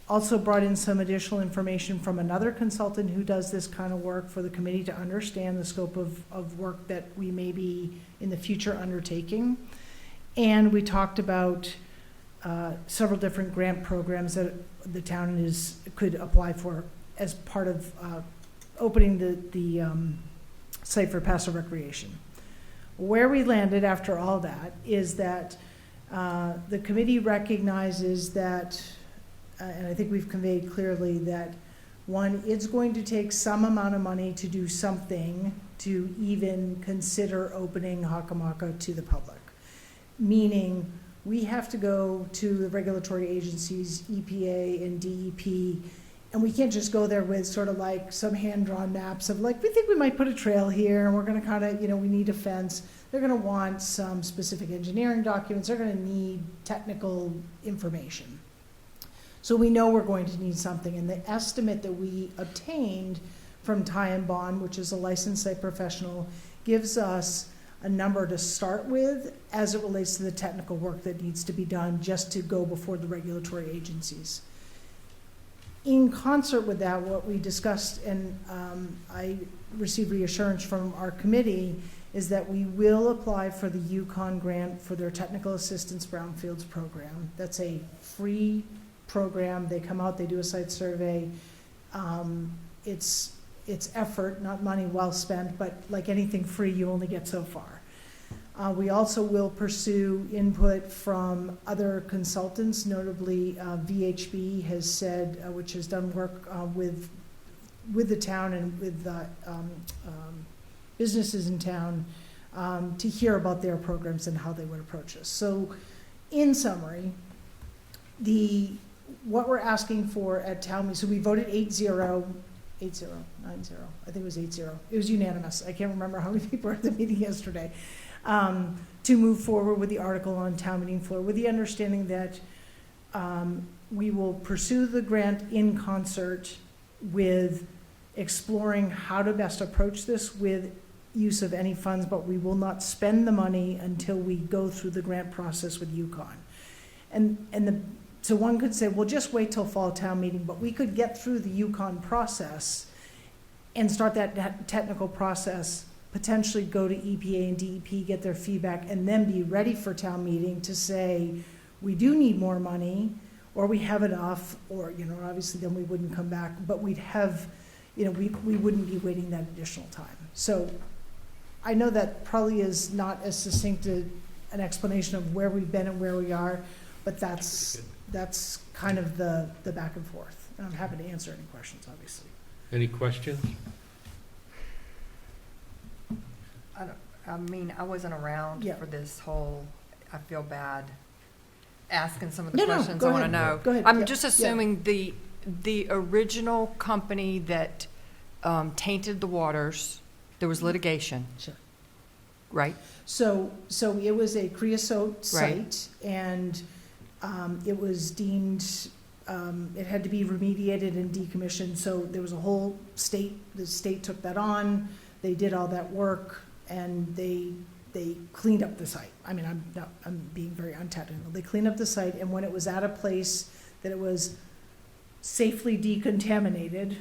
L: also brought in some additional information from another consultant who does this kind of work for the committee to understand the scope of work that we may be in the future undertaking. And we talked about several different grant programs that the town could apply for as part of opening the site for passive recreation. Where we landed after all that is that the committee recognizes that, and I think we've conveyed clearly that, one, it's going to take some amount of money to do something to even consider opening Hockomock to the public. Meaning, we have to go to the regulatory agencies, EPA and DEP, and we can't just go there with sort of like some hand-drawn maps of like, we think we might put a trail here, and we're gonna kind of, we need a fence. They're gonna want some specific engineering documents. They're gonna need technical information. So we know we're going to need something, and the estimate that we obtained from Ty and Bond, which is a licensed site professional, gives us a number to start with as it relates to the technical work that needs to be done just to go before the regulatory agencies. In concert with that, what we discussed, and I received reassurance from our committee, is that we will apply for the Yukon grant for their technical assistance brownfields program. That's a free program. They come out, they do a site survey. It's effort, not money well spent, but like anything free, you only get so far. We also will pursue input from other consultants, notably VHB has said, which has done work with with the town and with the businesses in town to hear about their programs and how they would approach us. So in summary, what we're asking for at town meeting, so we voted 8-0, 8-0, 9-0, I think it was 8-0. It was unanimous. I can't remember how many people were at the meeting yesterday. To move forward with the article on town meeting floor with the understanding that we will pursue the grant in concert with exploring how to best approach this with use of any funds, but we will not spend the money until we go through the grant process with UConn. So one could say, well, just wait till fall town meeting, but we could get through the UConn process and start that technical process, potentially go to EPA and DEP, get their feedback, and then be ready for town meeting to say, we do need more money, or we have enough, or, obviously then we wouldn't come back, but we'd have, we wouldn't be waiting that additional time. So I know that probably is not as succinct an explanation of where we've been and where we are, but that's kind of the back and forth. And I'm happy to answer any questions, obviously.
A: Any questions?
G: I wasn't around
L: Yeah.
G: for this whole, I feel bad asking some of the
L: No,
G: questions
L: go
G: I want to
L: ahead.
G: know.
L: Go ahead.
G: I'm
L: Yeah.
G: just
L: Yeah.
G: assuming the original company that tainted the waters, there was litigation.
L: Sure.
G: Right?
L: So it was a creosote
G: Right.
L: site, and it was deemed, it had to be remediated and decommissioned, so there was a whole the state took that on, they did all that work, and they cleaned up the site. I mean, I'm being very untechnical. They cleaned up the site, and when it was at a place that it was safely decontaminated,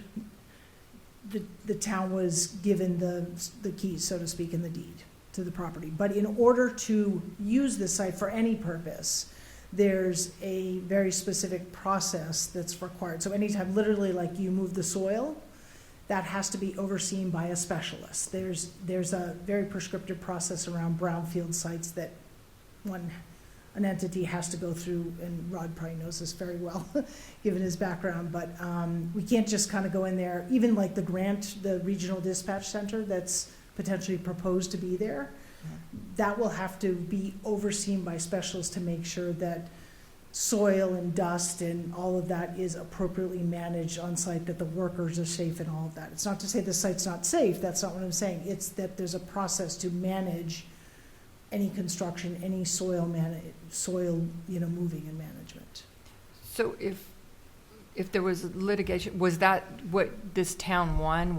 L: the town was given the keys, so to speak, in the deed to the property. But in order to use the site for any purpose, there's a very specific process that's required. So anytime, literally, like you move the soil, that has to be overseen by a specialist. There's a very prescriptive process around brownfield sites that an entity has to go through, and Rod probably knows this very well, given his background, but we can't just kind of go in there, even like the regional dispatch center that's potentially proposed to be there, that will have to be overseen by specialists to make sure that soil and dust and all of that is appropriately managed on site, that the workers are safe and all of that. It's not to say the site's not safe, that's not what I'm saying. It's that there's a process to manage any construction, any soil moving and management.
G: So if there was litigation, was that what this town won?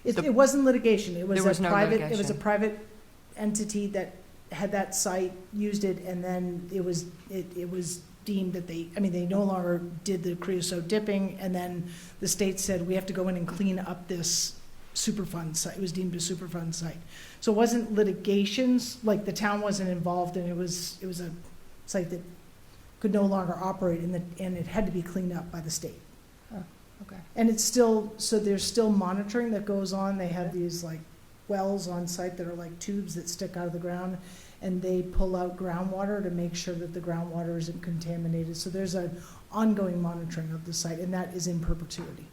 L: It wasn't litigation, it was
G: There was
L: a
G: no
L: private, it was a
G: litigation.
L: private entity that had that site, used it, and then it was deemed that they no longer did the creosote dipping, and then the state said, we have to go in and clean up this Superfund site. It was deemed a Superfund site. So it wasn't litigations, like the town wasn't involved, and it was a site that could no longer operate, and it had to be cleaned up by the state.
G: Okay.
L: And it's still, so there's still monitoring that goes on. They have these like wells on site that are like tubes that stick out of the ground, and they pull out groundwater to make sure that the groundwater isn't contaminated. So there's an ongoing monitoring of the site, and that is in perpetuity.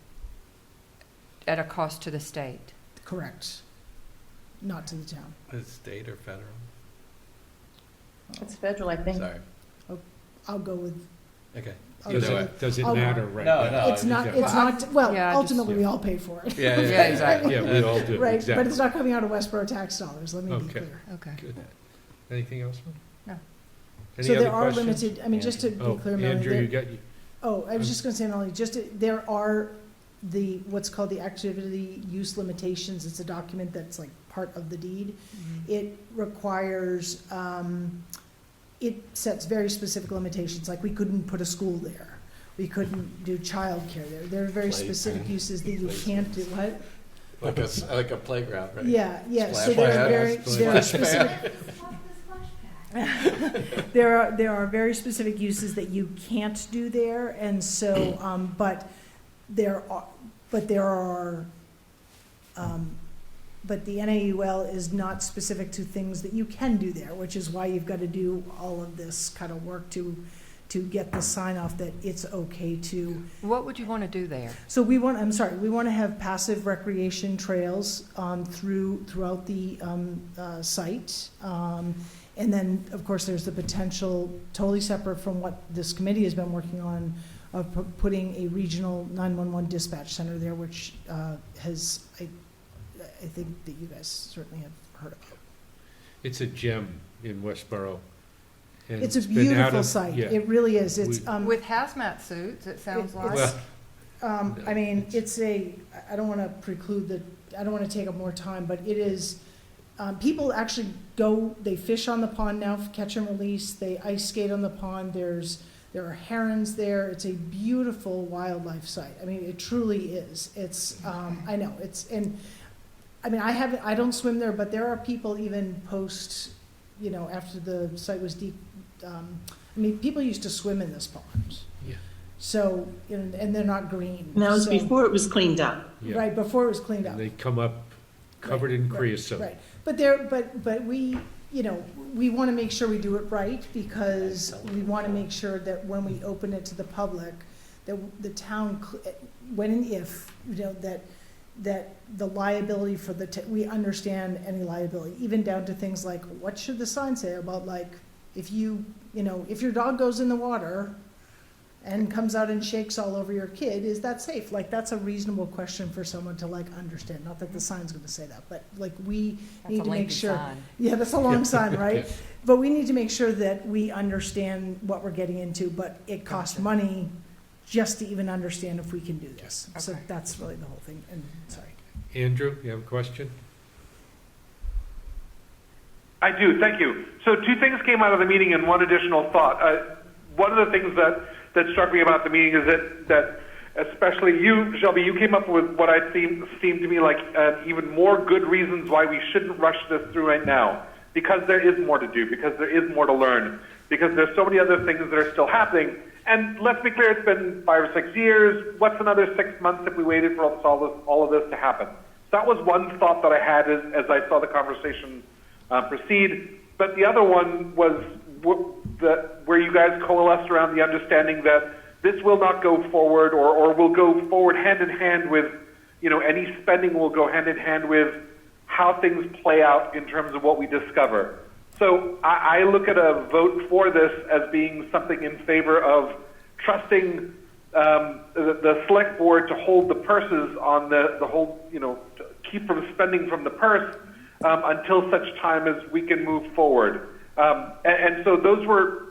G: At a cost to the state?
L: Correct. Not to the town.
E: Is it state or federal?
C: It's federal, I think.
E: Sorry.
L: I'll go with,
E: Okay.
L: I'll
A: Does
L: go
A: it,
L: with,
A: does it
L: I'll-
A: matter right
E: No,
A: now?
E: no.
L: it's not,
A: Yeah.
L: well,
G: Yeah, I just-
L: ultimately, we all pay for it.
E: Yeah,
G: Yeah, exactly.
A: Yeah, we all do,
L: Right, but
A: exactly.
L: it's not coming out of Westboro tax dollars, let me be
A: Okay.
L: clear.
G: Okay.
A: Good. Anything else?
G: No.
A: Any
L: So
A: other
L: there are
A: questions?
L: limited, just to be
A: Oh,
L: clear, Melanie,
A: Andrew,
L: there-
A: you got,
L: Oh, I was just gonna say, Melanie, there are what's called the activity use limitations. It's a document that's like part of the deed. It requires, it sets very specific limitations, like we couldn't put a school there. We couldn't do childcare there. There are very specific uses that you can't do, what?
E: Like a playground, right?
L: Yeah, so
E: Splash
L: there are
E: pad.
L: very
E: Splash
L: specific. There are very specific uses that you can't do there, and so, but the NAUL is not specific to things that you can do there, which is why you've got to do all of this kind of work to to get the sign off that it's okay to.
G: What would you want to do there?
L: So we want to have passive recreation trails throughout the site. And then, of course, there's the potential, totally separate from what this committee has been working on, of putting a regional 911 dispatch center there, which I think that you guys certainly have heard about.
A: It's a gem in Westboro. and
L: It's a
A: been out
L: beautiful
A: of-
L: site.
A: yeah.
L: It really is. It's,
G: With hazmat suits, it sounds like.
A: Well,
L: I mean, I don't want to preclude I don't want to take up more time, but it is, people actually they fish on the pond now, catch and release, they ice skate on the pond, there are herons there, it's a beautiful wildlife site. I mean, it truly is. It's, I know, I don't swim there, but there are people even after the site was deep, people used to swim in this pond.
A: Yeah.
L: So, and they're not green.
C: And that was
L: so-
C: before it was cleaned up.
A: yeah.
L: Right, before it was cleaned up.
A: And they come up covered in
L: Right,
A: creosote.
L: Right, but we, we want to make sure we do it right, because we want to make sure that when we open it to the public, that the town, when and if, that the liability for we understand any liability, even down to things like, what should the sign say about, like, if if your dog goes in the water and comes out and shakes all over your kid, is that safe? Like, that's a reasonable question for someone to understand. Not that the sign's gonna say that, but we
G: That's
L: need
G: a
L: to make
G: lengthy
L: sure.
G: sign.
L: Yeah, that's a long sign, right?
A: Yeah.
L: But we need to make sure that we understand what we're getting into, but it costs
G: Gotcha.
L: money just to even understand if we can do this. So
G: Okay.
L: that's really the whole thing, and, sorry.
A: Andrew, you have a question?
I: I do, thank you. So two things came out of the meeting and one additional thought. One of the things that struck me about the meeting is that especially you, Shelby, you came up with what I seemed to me like even more good reasons why we shouldn't rush this through right now. Because there is more to do, because there is more to learn, because there's so many other things that are still happening. And let's be clear, it's been 5 or 6 years. What's another 6 months if we waited for all of this to happen? So that was one thought that I had as I saw the conversation proceed. But the other one was where you guys coalesced around the understanding that this will not go forward or will go forward hand in hand with, any spending will go hand in hand with how things play out in terms of what we discover. So I look at a vote for this as being something in favor of trusting the select board to hold the purses on the whole, to keep from spending from the purse until such time as we can move forward. And so those were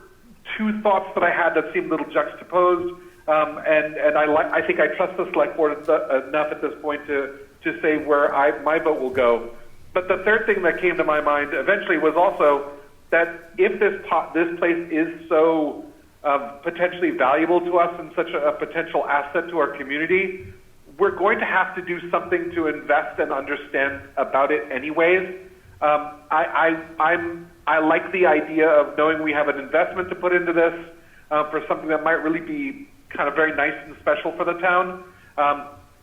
I: two thoughts that I had that seemed a little juxtaposed. And I think I trust the select board enough at this point to say where my vote will go. But the third thing that came to my mind eventually was also that if this place is so potentially valuable to us and such a potential asset to our community, we're going to have to do something to invest and understand about it anyways. I like the idea of knowing we have an investment to put into this for something that might really be kind of very nice and special for the town.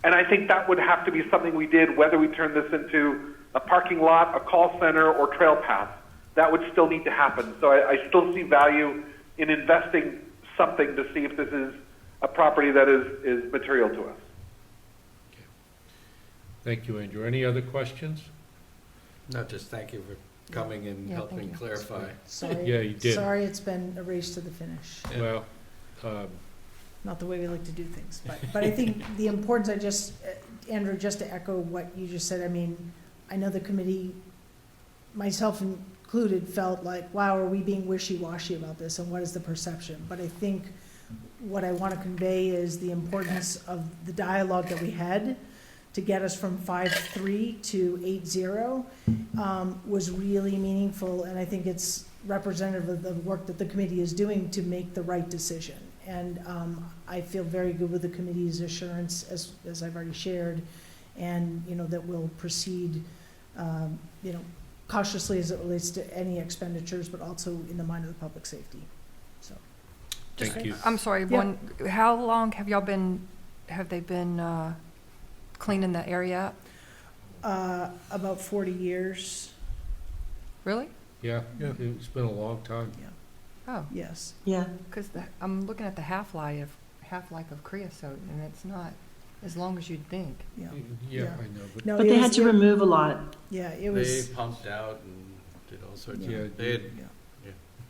I: And I think that would have to be something we did, whether we turn this into a parking lot, a call center, or trail path. That would still need to happen. So I still see value in investing something to see if this is a property that is material to us.
A: Thank you, Andrew. Any other questions?
E: No, just thank you for coming and
G: Yeah,
E: helping
G: thank you.
E: clarify.
L: Sorry.
A: Yeah, you did.
L: Sorry, it's been a race to the finish.
A: Well,
L: Not the way we like to do things, but I think the importance, Andrew, just to echo what you just said, I know the committee, myself included, felt like, wow, are we being wishy-washy about this, and what is the perception? But I think what I want to convey is the importance of the dialogue that we had to get us from 5-3 to 8-0 was really meaningful, and I think it's representative of the work that the committee is doing to make the right decision. And I feel very good with the committee's assurance, as I've already shared, and, that we'll proceed, cautiously as it relates to any expenditures, but also in the mind of the public safety, so.
A: thank you.
G: I'm sorry,
L: Yeah.
G: how long have they been cleaning the area up?
L: About 40 years,
G: Really?
A: Yeah,
F: Yeah.
A: it's been a long time.
L: yeah.
G: Oh,
L: Yes.
C: Yeah.
G: because I'm looking at the half-life of creosote, and it's not as long as you'd think.
L: Yeah.
A: Yeah,
L: Yeah.
A: I know, but,
L: No,
C: But
L: it
C: they
L: was-
C: had to remove a lot.
L: Yeah, it
E: They
L: was,
E: pumped out and did all sorts
A: Yeah.
E: of, they had,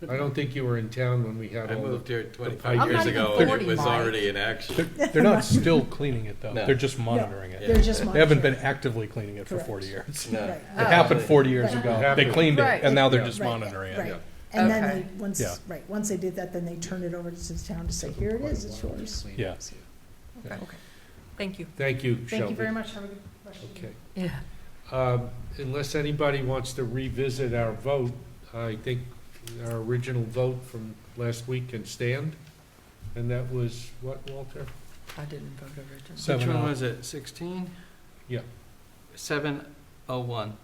A: I don't think you were in town when we had
E: I
A: all
E: moved
A: the,
E: here
A: pipe-
E: 25
A: I'm
E: years
A: not
G: even
E: ago, and
G: 40,
E: it was
G: Mike.
E: already in action.
F: They're not still cleaning it, though.
E: No.
F: They're just monitoring it.
L: they're just
F: They haven't been
L: monitoring.
F: actively cleaning it for
L: Correct.
F: 40 years.
E: No.
L: Right.
F: It happened 40 years
L: Right.
F: ago. They
A: Happened.
F: cleaned it,
G: Right.
F: and now they're
A: Yeah.
F: just
L: Right,
F: monitoring it.
L: right.
A: Yeah.
L: And then
G: Okay.
L: they, once,
F: Yeah.
L: right, once they did that, then they turned it over to the town to say, here it is, it's yours.
F: Yeah.
G: Okay. Thank you.
A: thank you, Shelby.
B: Thank you very much. Have a good rest of your
A: Okay.
G: Yeah.
A: Unless anybody wants to revisit our vote, I think our original vote from last week can stand. And that was what, Walter?
G: I didn't vote originally.
F: So-
E: Which one
F: 7-0.
E: was it, 16?
A: Yeah.
E: 701.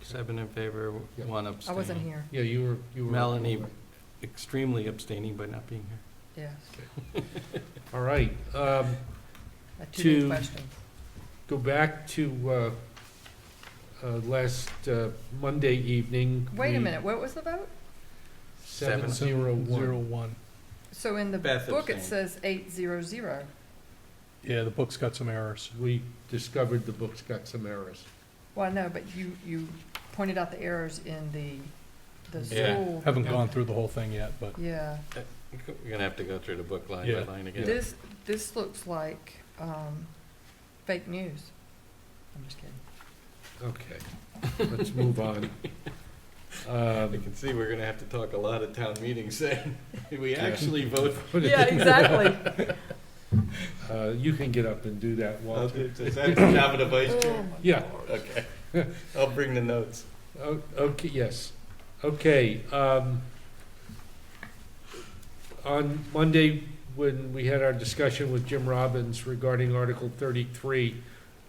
E: 7 in favor,
A: Yeah.
E: 1
G: I
E: abstaining.
G: wasn't here.
A: Yeah, you were.
E: Melanie extremely abstaining by not being here.
G: Yes.
A: All right,
G: Too many
A: To-
G: questions.
A: go back to, last, Monday evening.
G: Wait a minute, what was the vote?
A: 701.
F: 0-1.
G: So in the
E: Beth
G: book, it
E: abstained.
G: says 800.
F: Yeah, the book's got some errors.
A: We discovered the book's got some errors.
G: Well, no, but you pointed out the errors in the
E: Yeah.
G: school.
F: Haven't gone through the whole thing yet, but
G: Yeah.
E: We're gonna have to go through the book line
F: Yeah.
E: by line again.
G: This looks like fake news. I'm just kidding.
A: Okay, let's move on.
E: You can see we're gonna have to talk a lot at town meetings saying, we actually vote for
G: Yeah, exactly.
A: You can get up and do that, Walter.
E: Is that the job of the vice chair?
A: Yeah,
E: Okay. I'll bring the notes.
A: okay, yes. Okay, on Monday, when we had our discussion with Jim Robbins regarding Article 33,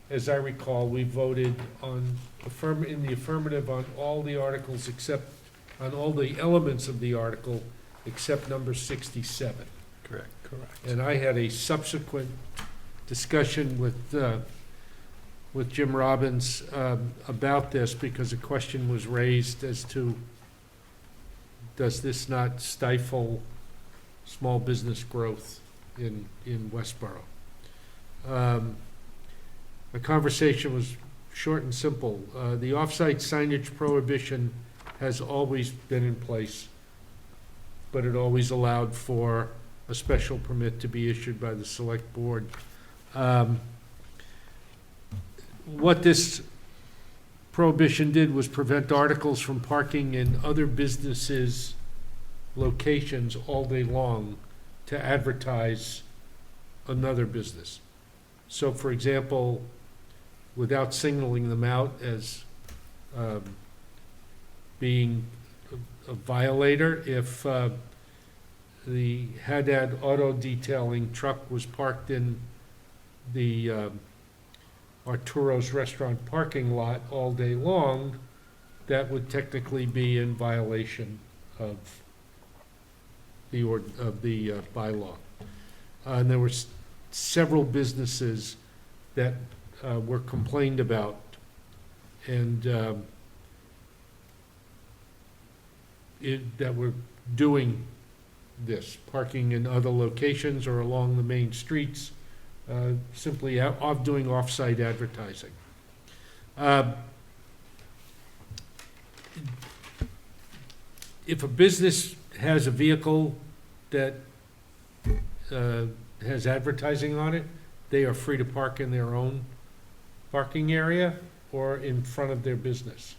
A: as I recall, we voted in the affirmative on all the articles on all the elements of the article, except number 67.
E: Correct.
F: correct.
A: And I had a subsequent discussion with Jim Robbins about this, because a question was raised as to, does this not stifle small business growth in Westboro? The conversation was short and simple. The off-site signage prohibition has always been in place, but it always allowed for a special permit to be issued by the select board. What this prohibition did was prevent articles from parking in other businesses' locations all day long to advertise another business. So, for example, without signaling them out as being a violator, if the Haddad Auto Detailing truck was parked in the Arturo's Restaurant parking lot all day long, that would technically be in violation of the bylaw. And there were several businesses that were complained about, and that were doing this, parking in other locations or along the main streets, simply doing off-site advertising. If a business has a vehicle that has advertising on it, they are free to park in their own parking area or in front of their business.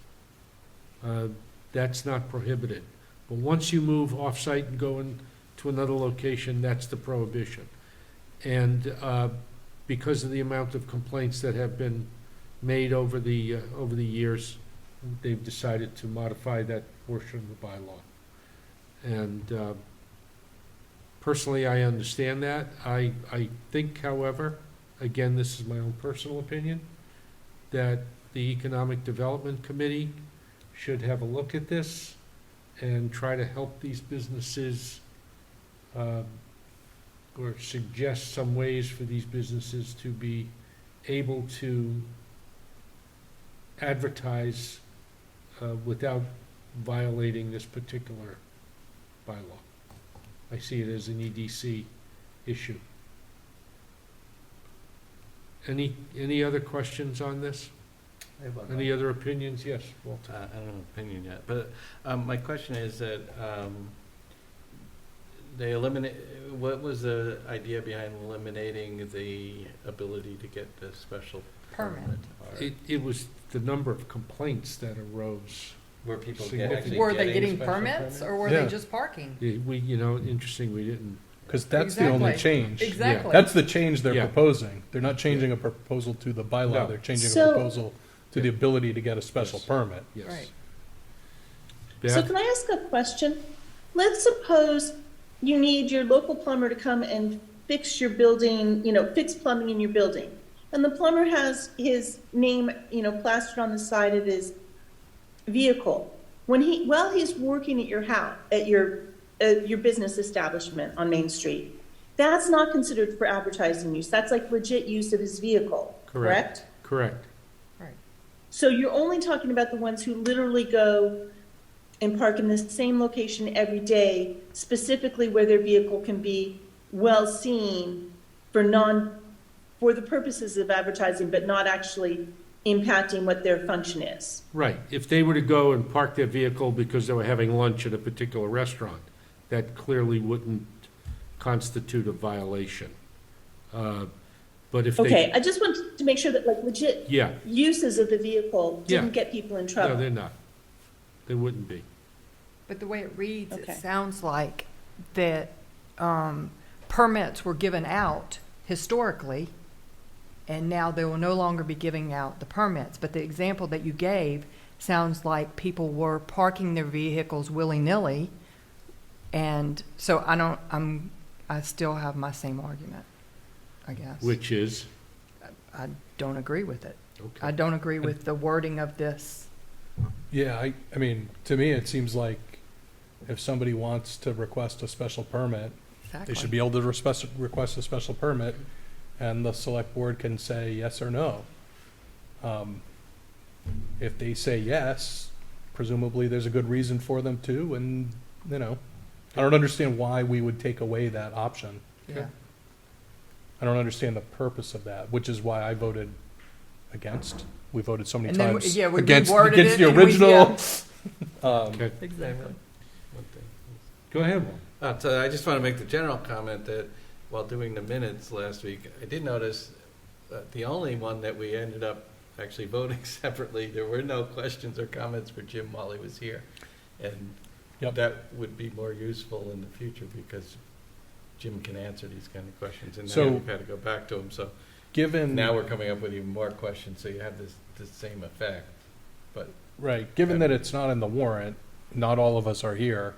A: That's not prohibited. But once you move off-site and go into another location, that's the prohibition. And because of the amount of complaints that have been made over the years, they've decided to modify that portion of the bylaw. And personally, I understand that. I think, however, again, this is my own personal opinion, that the Economic Development Committee should have a look at this and try to help these businesses, or suggest some ways for these businesses to be able to advertise without violating this particular bylaw. I see it as an EDC issue. Any other questions on this?
E: I have one.
A: Any other opinions? Yes, Walter.
E: I don't have an opinion yet, but my question is that they eliminate, what was the idea behind eliminating the ability to get the special
G: Permit.
E: permit? Or
A: It was the number of complaints that arose.
E: were people
A: significant.
E: actually
G: Were they getting
E: special
G: permits,
E: permits?
G: or were
F: Yeah.
G: they just parking?
A: We, interesting, we didn't,
F: Because that's the only
G: Exactly.
F: change.
G: Exactly.
F: That's the change they're
A: Yeah.
F: proposing. They're not changing a proposal to the bylaw,
A: No.
F: they're changing a
C: So-
F: proposal to the ability to get a special
A: Yes.
F: permit.
A: yes.
G: Right.
C: So
A: Beth?
C: can I ask a question? Let's suppose you need your local plumber to come and fix your building, fix plumbing in your building. And the plumber has his name, plastered on the side of his vehicle. While he's working at your house, at your business establishment on Main Street, that's not considered for advertising use. That's like legit use of his vehicle, correct?
A: Correct.
C: So you're only talking about the ones who literally go and park in the same location every day, specifically where their vehicle can be well seen for the purposes of advertising, but not actually impacting what their function is.
A: Right. If they were to go and park their vehicle because they were having lunch at a particular restaurant, that clearly wouldn't constitute a violation. But if they.
C: Okay, I just want to make sure that like legit
A: Yeah,
C: uses of the vehicle
A: Yeah.
C: didn't get people in
A: no,
C: trouble.
A: they're not. They wouldn't be.
G: But the way it reads,
C: Okay.
G: it sounds like that permits were given out historically, and now they will no longer be giving out the permits. But the example that you gave sounds like people were parking their vehicles willy-nilly, and so I still have my same argument, I guess.
A: Which is,
G: I don't agree with it. I
A: okay,
G: don't agree with the wording of this.
F: Yeah, I mean, to me, it seems like if somebody wants to request a special permit,
G: Exactly.
F: they should be able to request a special permit, and the select board can say yes or no. If they say yes, presumably there's a good reason for them to, and, I don't understand why we would take away that option.
G: Yeah.
F: I don't understand the purpose of that, which is why I voted against. We voted so many
G: And then,
F: times
G: yeah, we
F: against
G: reworded
F: the
G: it, and we-
F: original.
G: yeah.
A: okay.
G: Exactly.
E: One thing.
A: Go ahead, Walt.
E: So I just want to make the general comment that while doing the minutes last week, I did notice that the only one that we ended up actually voting separately, there were no questions or comments for Jim while he was here. And
F: Yep.
E: that would be more useful in the future because Jim can answer these kind of questions. And now
F: So-
E: we've had to go back to him. So
F: Given
E: now we're coming up with even more questions, so you have this same effect. But
F: Right, given that it's not in the warrant, not all of us are here.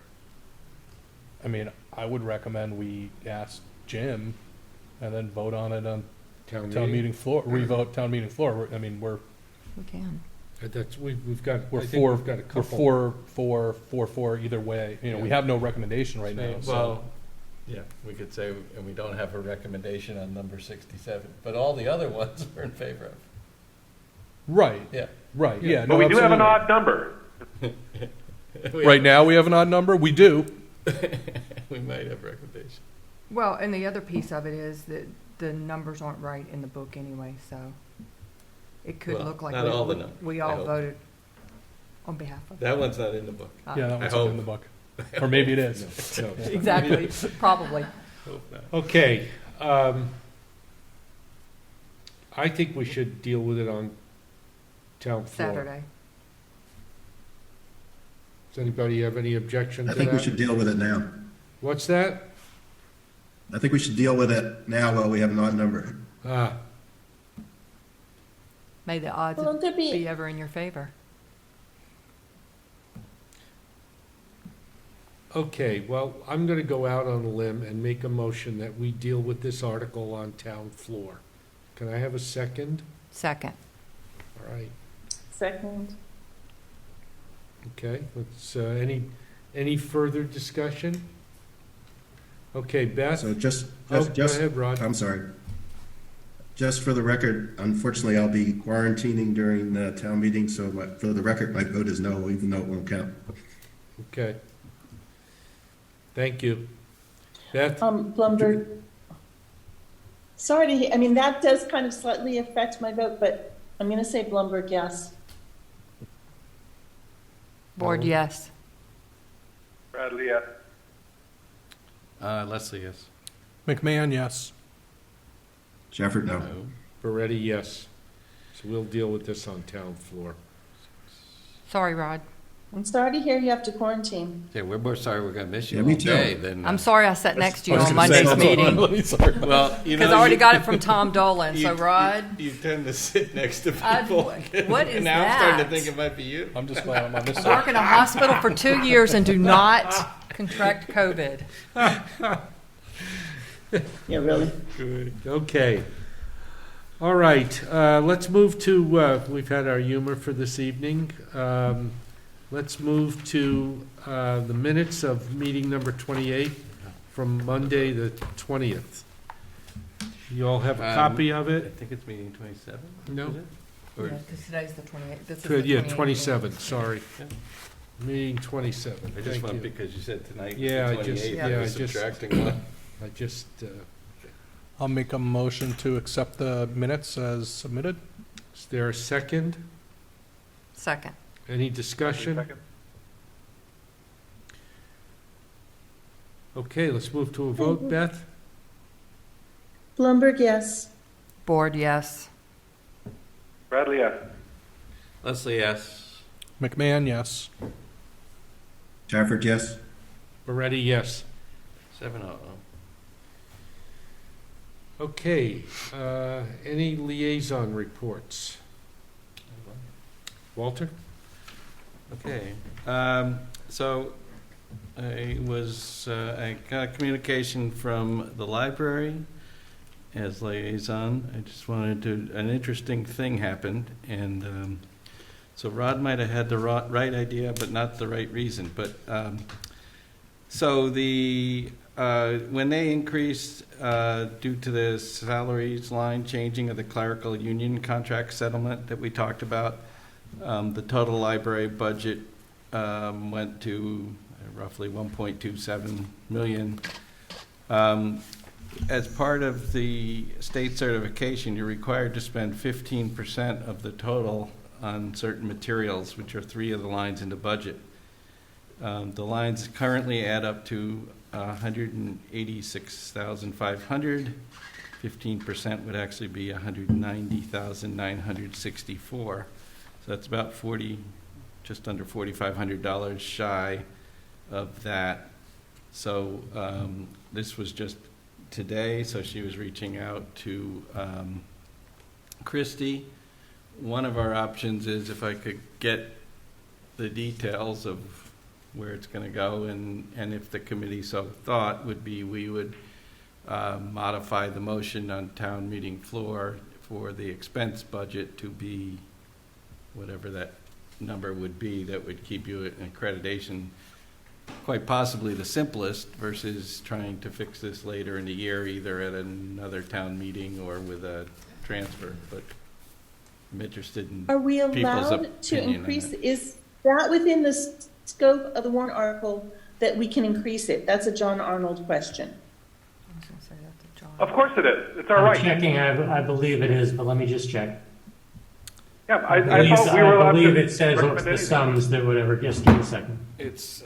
F: I mean, I would recommend we ask Jim and then vote on it on town meeting floor, revote town meeting floor. I mean, we're
G: We can.
A: That's, we've got, I think
F: four,
A: we've got a
F: we're
A: couple.
F: four either way. We
A: Yeah.
F: have no recommendation right now, so.
E: Well, yeah, we could say, and we don't have a recommendation on number 67, but all the other ones we're in favor of.
F: Right,
E: Yeah.
F: right, yeah.
I: But
F: no,
I: we do have an
F: absolutely.
I: odd number.
F: Right now, we have an odd number? We do.
E: We might have recommendation.
G: Well, and the other piece of it is that the numbers aren't right in the book anyway, so it could
E: Well,
G: look like
E: not all the numbers,
G: we
E: I
G: all
E: hope.
G: voted on behalf of.
E: That one's not in the book.
G: Ah,
F: Yeah, that
E: I
F: one's not in
E: hope.
F: the book. Or maybe it is.
A: No, no.
G: Exactly, probably.
E: Hope not.
A: Okay, I think we should deal with it on town floor.
G: Saturday.
A: Does anybody have any objection to
D: I think we
A: that?
D: should deal with it now.
A: What's that?
D: I think we should deal with it now while we have an odd number.
A: Ah,
G: May the odds
C: Won't there
G: be
C: be,
G: ever in your favor.
A: okay, well, I'm gonna go out on a limb and make a motion that we deal with this article on town floor. Can I have a second?
G: Second.
A: All right,
C: second,
A: okay, let's, any further discussion? Okay, Beth?
D: So just,
A: Oh,
D: just,
A: go
D: just,
A: ahead, Rod.
D: I'm sorry. Just for the record, unfortunately, I'll be quarantining during the town meeting, so for the record, my vote is no, even though it won't count.
A: Okay. Thank you. Beth?
C: Blumberg. Sorry to hear, I mean, that does kind of slightly affect my vote, but I'm going to say Blumberg, yes.
G: Board, yes.
I: Bradley, yes.
E: Leslie, yes.
F: McMahon, yes.
D: Jefford, no.
A: Moretti, yes. So we'll deal with this on town floor.
G: Sorry, Rod.
C: I'm sorry to hear you have to quarantine.
E: Yeah, we're more sorry we're going to miss you
D: Yeah,
E: all
D: me too.
E: day than.
G: I'm sorry I sat next to you
D: I was
G: on
D: gonna say,
G: Monday's
D: that's
G: meeting,
F: Really sorry.
E: Well, you know.
G: because I already
E: you-
G: got it from Tom Dolan, so
E: you-
G: Rod.
E: You tend to sit next to
G: I'd-
E: people.
G: what is
E: And now I'm starting to
G: that?
E: think it might be you.
F: I'm just glad I'm on this
G: I
F: side.
G: work in a hospital for 2 years and do not contract COVID.
C: Yeah, really.
A: Okay. All right, let's move to, we've had our humor for this evening. Let's move to the minutes of meeting number 28 from Monday, the 20th. You all have a copy of
E: I
A: it?
E: think it's meeting 27.
A: No?
E: is it? Or-
G: Yeah, because today's the 28th. This is
A: Good,
G: the
A: yeah,
G: 28th.
A: 27, sorry.
E: Yeah.
A: Meeting 27,
E: I just
A: thank
E: went
A: you.
E: because you said tonight.
A: Yeah, I
E: the
A: just-
E: 28th,
A: yeah,
E: I was
A: I just-
E: subtracting one.
A: I just,
F: I'll make a motion to accept the minutes as submitted.
A: is there a second?
G: Second.
A: Any discussion?
I: Second.
A: Okay, let's move to a vote. Beth?
C: Blumberg, yes.
G: Board, yes.
I: Bradley, yes.
E: Leslie, yes.
F: McMahon, yes.
D: Jefford, yes.
A: Moretti, yes.
E: 7-0.
A: Okay, any liaison reports? Walter?
E: Okay, so I got a communication from the library as liaison. I just wanted to, an interesting thing happened, and so Rod might have had the right idea, but not the right reason. But so the when they increased due to the salaries line changing of the clerical union contract settlement that we talked about, the total library budget went to roughly 1.27 million. As part of the state certification, you're required to spend 15% of the total on certain materials, which are 3 of the lines in the budget. The lines currently add up to 186,500. 15% would actually be 190,964. So that's about just under $4,500 shy of that. So this was just today, so she was reaching out to Christie. One of our options is if I could get the details of where it's going to go, and if the committee so thought, would be we would modify the motion on town meeting floor for the expense budget to be whatever that number would be that would keep you an accreditation, quite possibly the simplest versus trying to fix this later in the year, either at another town meeting or with a transfer. But I'm interested in
C: Are we
E: people's
C: allowed to
E: opinion on
C: increase,
E: it.
C: is that within the scope of the warrant article that we can increase it? That's a John Arnold question.
G: I was gonna say that to John.
I: Of course it is. It's our
K: I'm
I: right.
K: checking, I believe it is, but let me just check.
I: Yeah, I thought we were
K: I
I: allowed
K: believe
I: to
K: it says
I: recommend
K: the
I: anything.
K: sums that whatever, just give me a second.
E: It's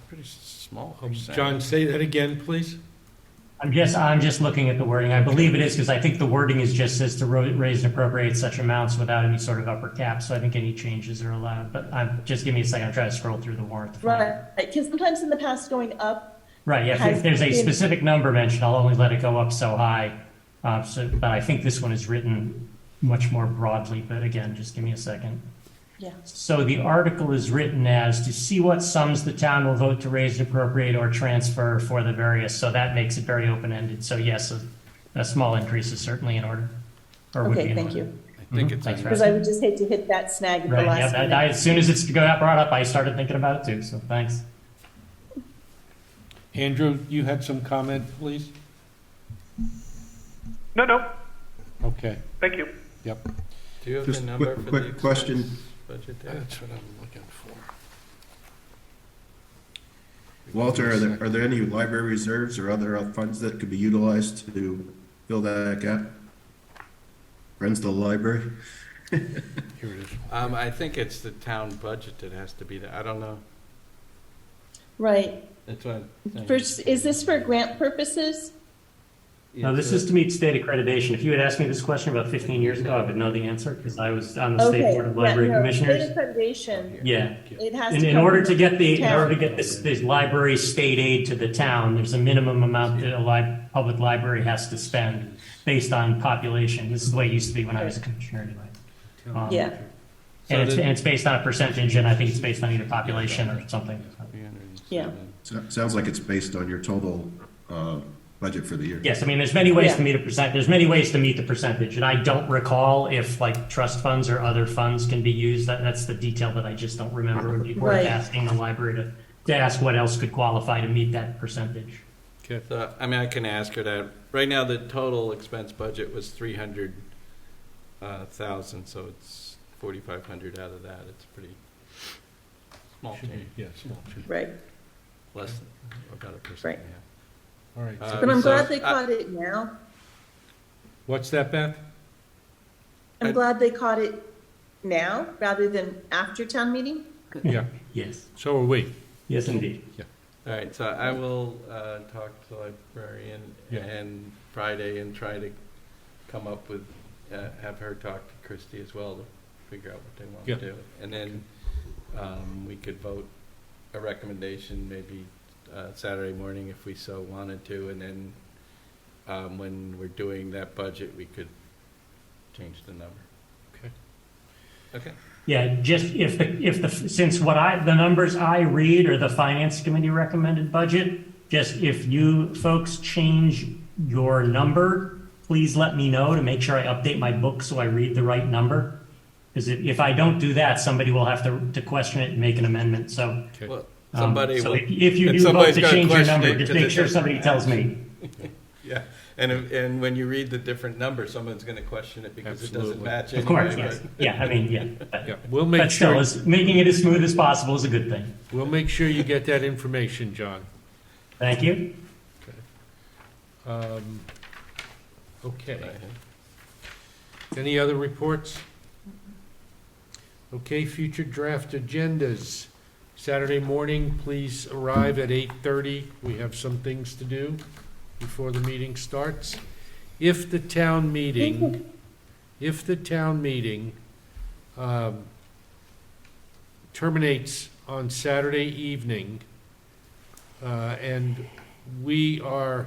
E: pretty small percent.
A: John, say that again, please.
K: I'm just looking at the wording. I believe it is because I think the wording is just says to raise and appropriate such amounts without any sort of upper cap. So I think any changes are allowed, but just give me a second. I'm trying to scroll through the warrant. to find it.
C: Right, because sometimes in the past going up,
K: Right, yeah,
C: has
K: if there's a
C: been-
K: specific number mentioned, I'll only let it go up so high. But I think this one is written much more broadly, but again, just give me a second.
C: yeah.
K: So the article is written as to see what sums the town will vote to raise, appropriate, or transfer for the various, so that makes it very open-ended. So yes, a small increase is certainly in order. Or would be
C: Okay,
K: in
C: thank
K: order.
C: you.
E: I think it's
K: Thanks,
C: Because I would just hate to hit that snag at the
K: Right,
C: last
K: yeah,
C: minute.
K: as soon as it's got brought up, I started thinking about it too, so thanks.
A: Andrew, you had some comment, please?
I: No,
A: Okay,
I: thank you.
A: yep.
E: Do you have
D: Just
E: the number
D: quick-
E: for
D: quick
E: the
D: question.
E: expense budget there?
A: That's what I'm looking for.
D: Walter, are there any library reserves or other funds that could be utilized to fill that gap? Friends of the library?
A: Here it is.
E: I think it's the town budget that has to be there. I don't know.
C: Right.
E: That's what I'm saying.
C: First, is this for grant purposes?
K: No, this is to meet state accreditation. If you had asked me this question about 15 years ago, I would know the answer because I was on the State
C: Okay,
K: Board of
C: yeah,
K: Library
C: no,
K: Commissioners.
C: State accreditation,
K: Yeah.
C: it has to
K: In
C: come
K: order to
C: from
K: get the, in
C: town.
K: order to get this library state aid to the town, there's a minimum amount that a public library has to spend based on population. This is the way it used to be when I was a commissioner anyway.
C: Yeah.
K: And it's based on a percentage, and I think it's based on either population or something.
C: Yeah.
D: Sounds like it's based on your total budget for the year.
K: Yes, I mean, there's many ways
C: Yeah.
K: to meet there's many ways to meet the percentage, and I don't recall if like trust funds or other funds can be used. That's the detail that I just don't remember. It would be worth
C: Right.
K: asking the library to ask what else could qualify to meet that percentage.
A: Okay.
E: So, I mean, I can ask her that. Right now, the total expense budget was 300,000, so it's 4,500 out of that. It's pretty small
A: Should be,
E: change,
A: yeah, small change.
C: Right.
E: less than about 1%.
C: Right.
E: Yeah.
A: All right.
E: Uh,
C: But I'm
E: so,
C: glad they caught it now.
A: What's that, Beth?
C: I'm glad they caught it now rather than after town meeting.
A: Yeah,
K: Yes,
A: so are we.
K: yes, indeed.
E: All right, so I will talk to the librarian
A: Yeah.
E: and Friday and try to come up with, have her talk to Christie as well to figure out what they want
A: Yeah.
E: to do. And then we could vote a recommendation maybe Saturday morning if we so wanted to. And then when we're doing that budget, we could change the number.
A: Okay.
E: Okay.
K: Yeah, just since the numbers I read are the finance committee recommended budget, just if you folks change your number, please let me know to make sure I update my book so I read the right number. Because if I don't do that, somebody will have to question it and make an amendment, so.
A: Okay.
E: Well, somebody
K: So
E: will.
K: if you
E: and
K: do vote
E: somebody's
K: to
E: gotta
K: change your
E: question
K: number,
E: it
K: just
E: 'cause
K: make
E: it
K: sure
E: doesn't
K: somebody tells
E: match.
K: me.
E: Yeah, and when you read the different numbers, someone's going to question it because it doesn't
A: Absolutely.
E: match
K: Of course,
E: anyway,
K: yes.
E: but-
K: Yeah, I mean, yeah.
A: Yeah, we'll make
K: But still,
A: sure,
K: making it as smooth as possible is a good thing.
A: we'll make sure you get that information, John.
K: Thank you.
A: Okay. Any other reports? Okay, future draft agendas. Saturday morning, please arrive at 8:30. We have some things to do before the meeting starts. If the town meeting terminates on Saturday evening, and we are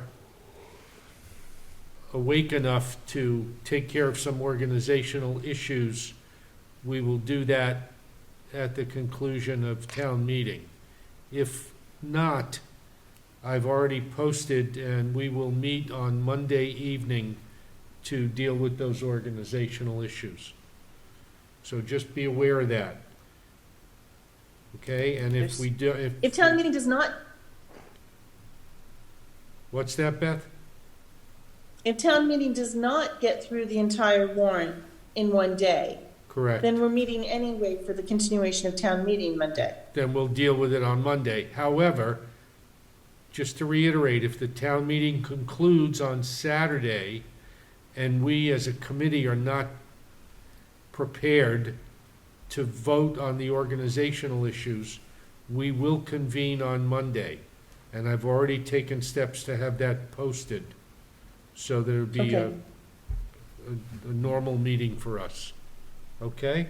A: awake enough to take care of some organizational issues, we will do that at the conclusion of town meeting. If not, I've already posted, and we will meet on Monday evening to deal with those organizational issues. So just be aware of that. Okay, and if we do,
C: If town meeting does not,
A: what's that, Beth?
C: if town meeting does not get through the entire warrant in one day,
A: Correct.
C: then we're meeting anyway for the continuation of town meeting Monday.
A: Then we'll deal with it on Monday. However, just to reiterate, if the town meeting concludes on Saturday and we as a committee are not prepared to vote on the organizational issues, we will convene on Monday. And I've already taken steps to have that posted. So there'll be a normal meeting for us. Okay?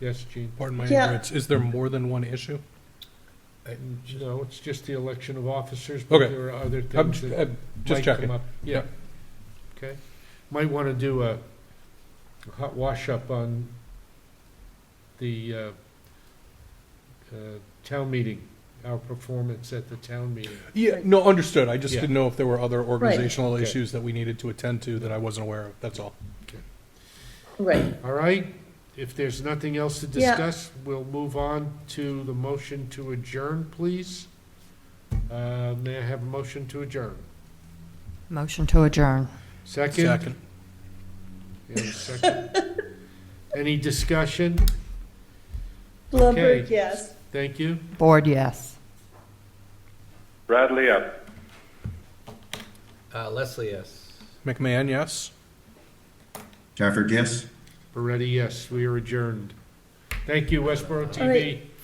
A: Yes, Gene?
F: Pardon my
C: Yeah.
F: ignorance, is there more than one issue?
A: No, it's just the election of officers, but
F: Okay.
A: there are other
F: I'm
A: things that
F: just
A: might
F: checking.
A: come up. Yeah. Okay. Might want to do a hot wash-up on the town meeting, our performance at the town meeting.
F: Yeah, no, understood. I just
A: Yeah.
F: didn't know if there were other organizational
A: Okay.
F: issues that we needed to attend to that I wasn't aware of, that's all.
C: Right.
A: All right? If there's nothing else to
C: Yeah.
A: discuss, we'll move on to the motion to adjourn, please. May I have a motion to adjourn?
G: Motion to adjourn.
A: Second?
F: Second.
A: Yeah, second. Any discussion?
C: Blumberg,
A: Okay.
C: yes.
A: Thank you.
G: Board, yes.
I: Bradley, yes.
E: Leslie, yes.
F: McMahon, yes?
D: Trafford, yes?
A: Moretti, yes, we are adjourned. Thank you, Westboro TV.
C: All right.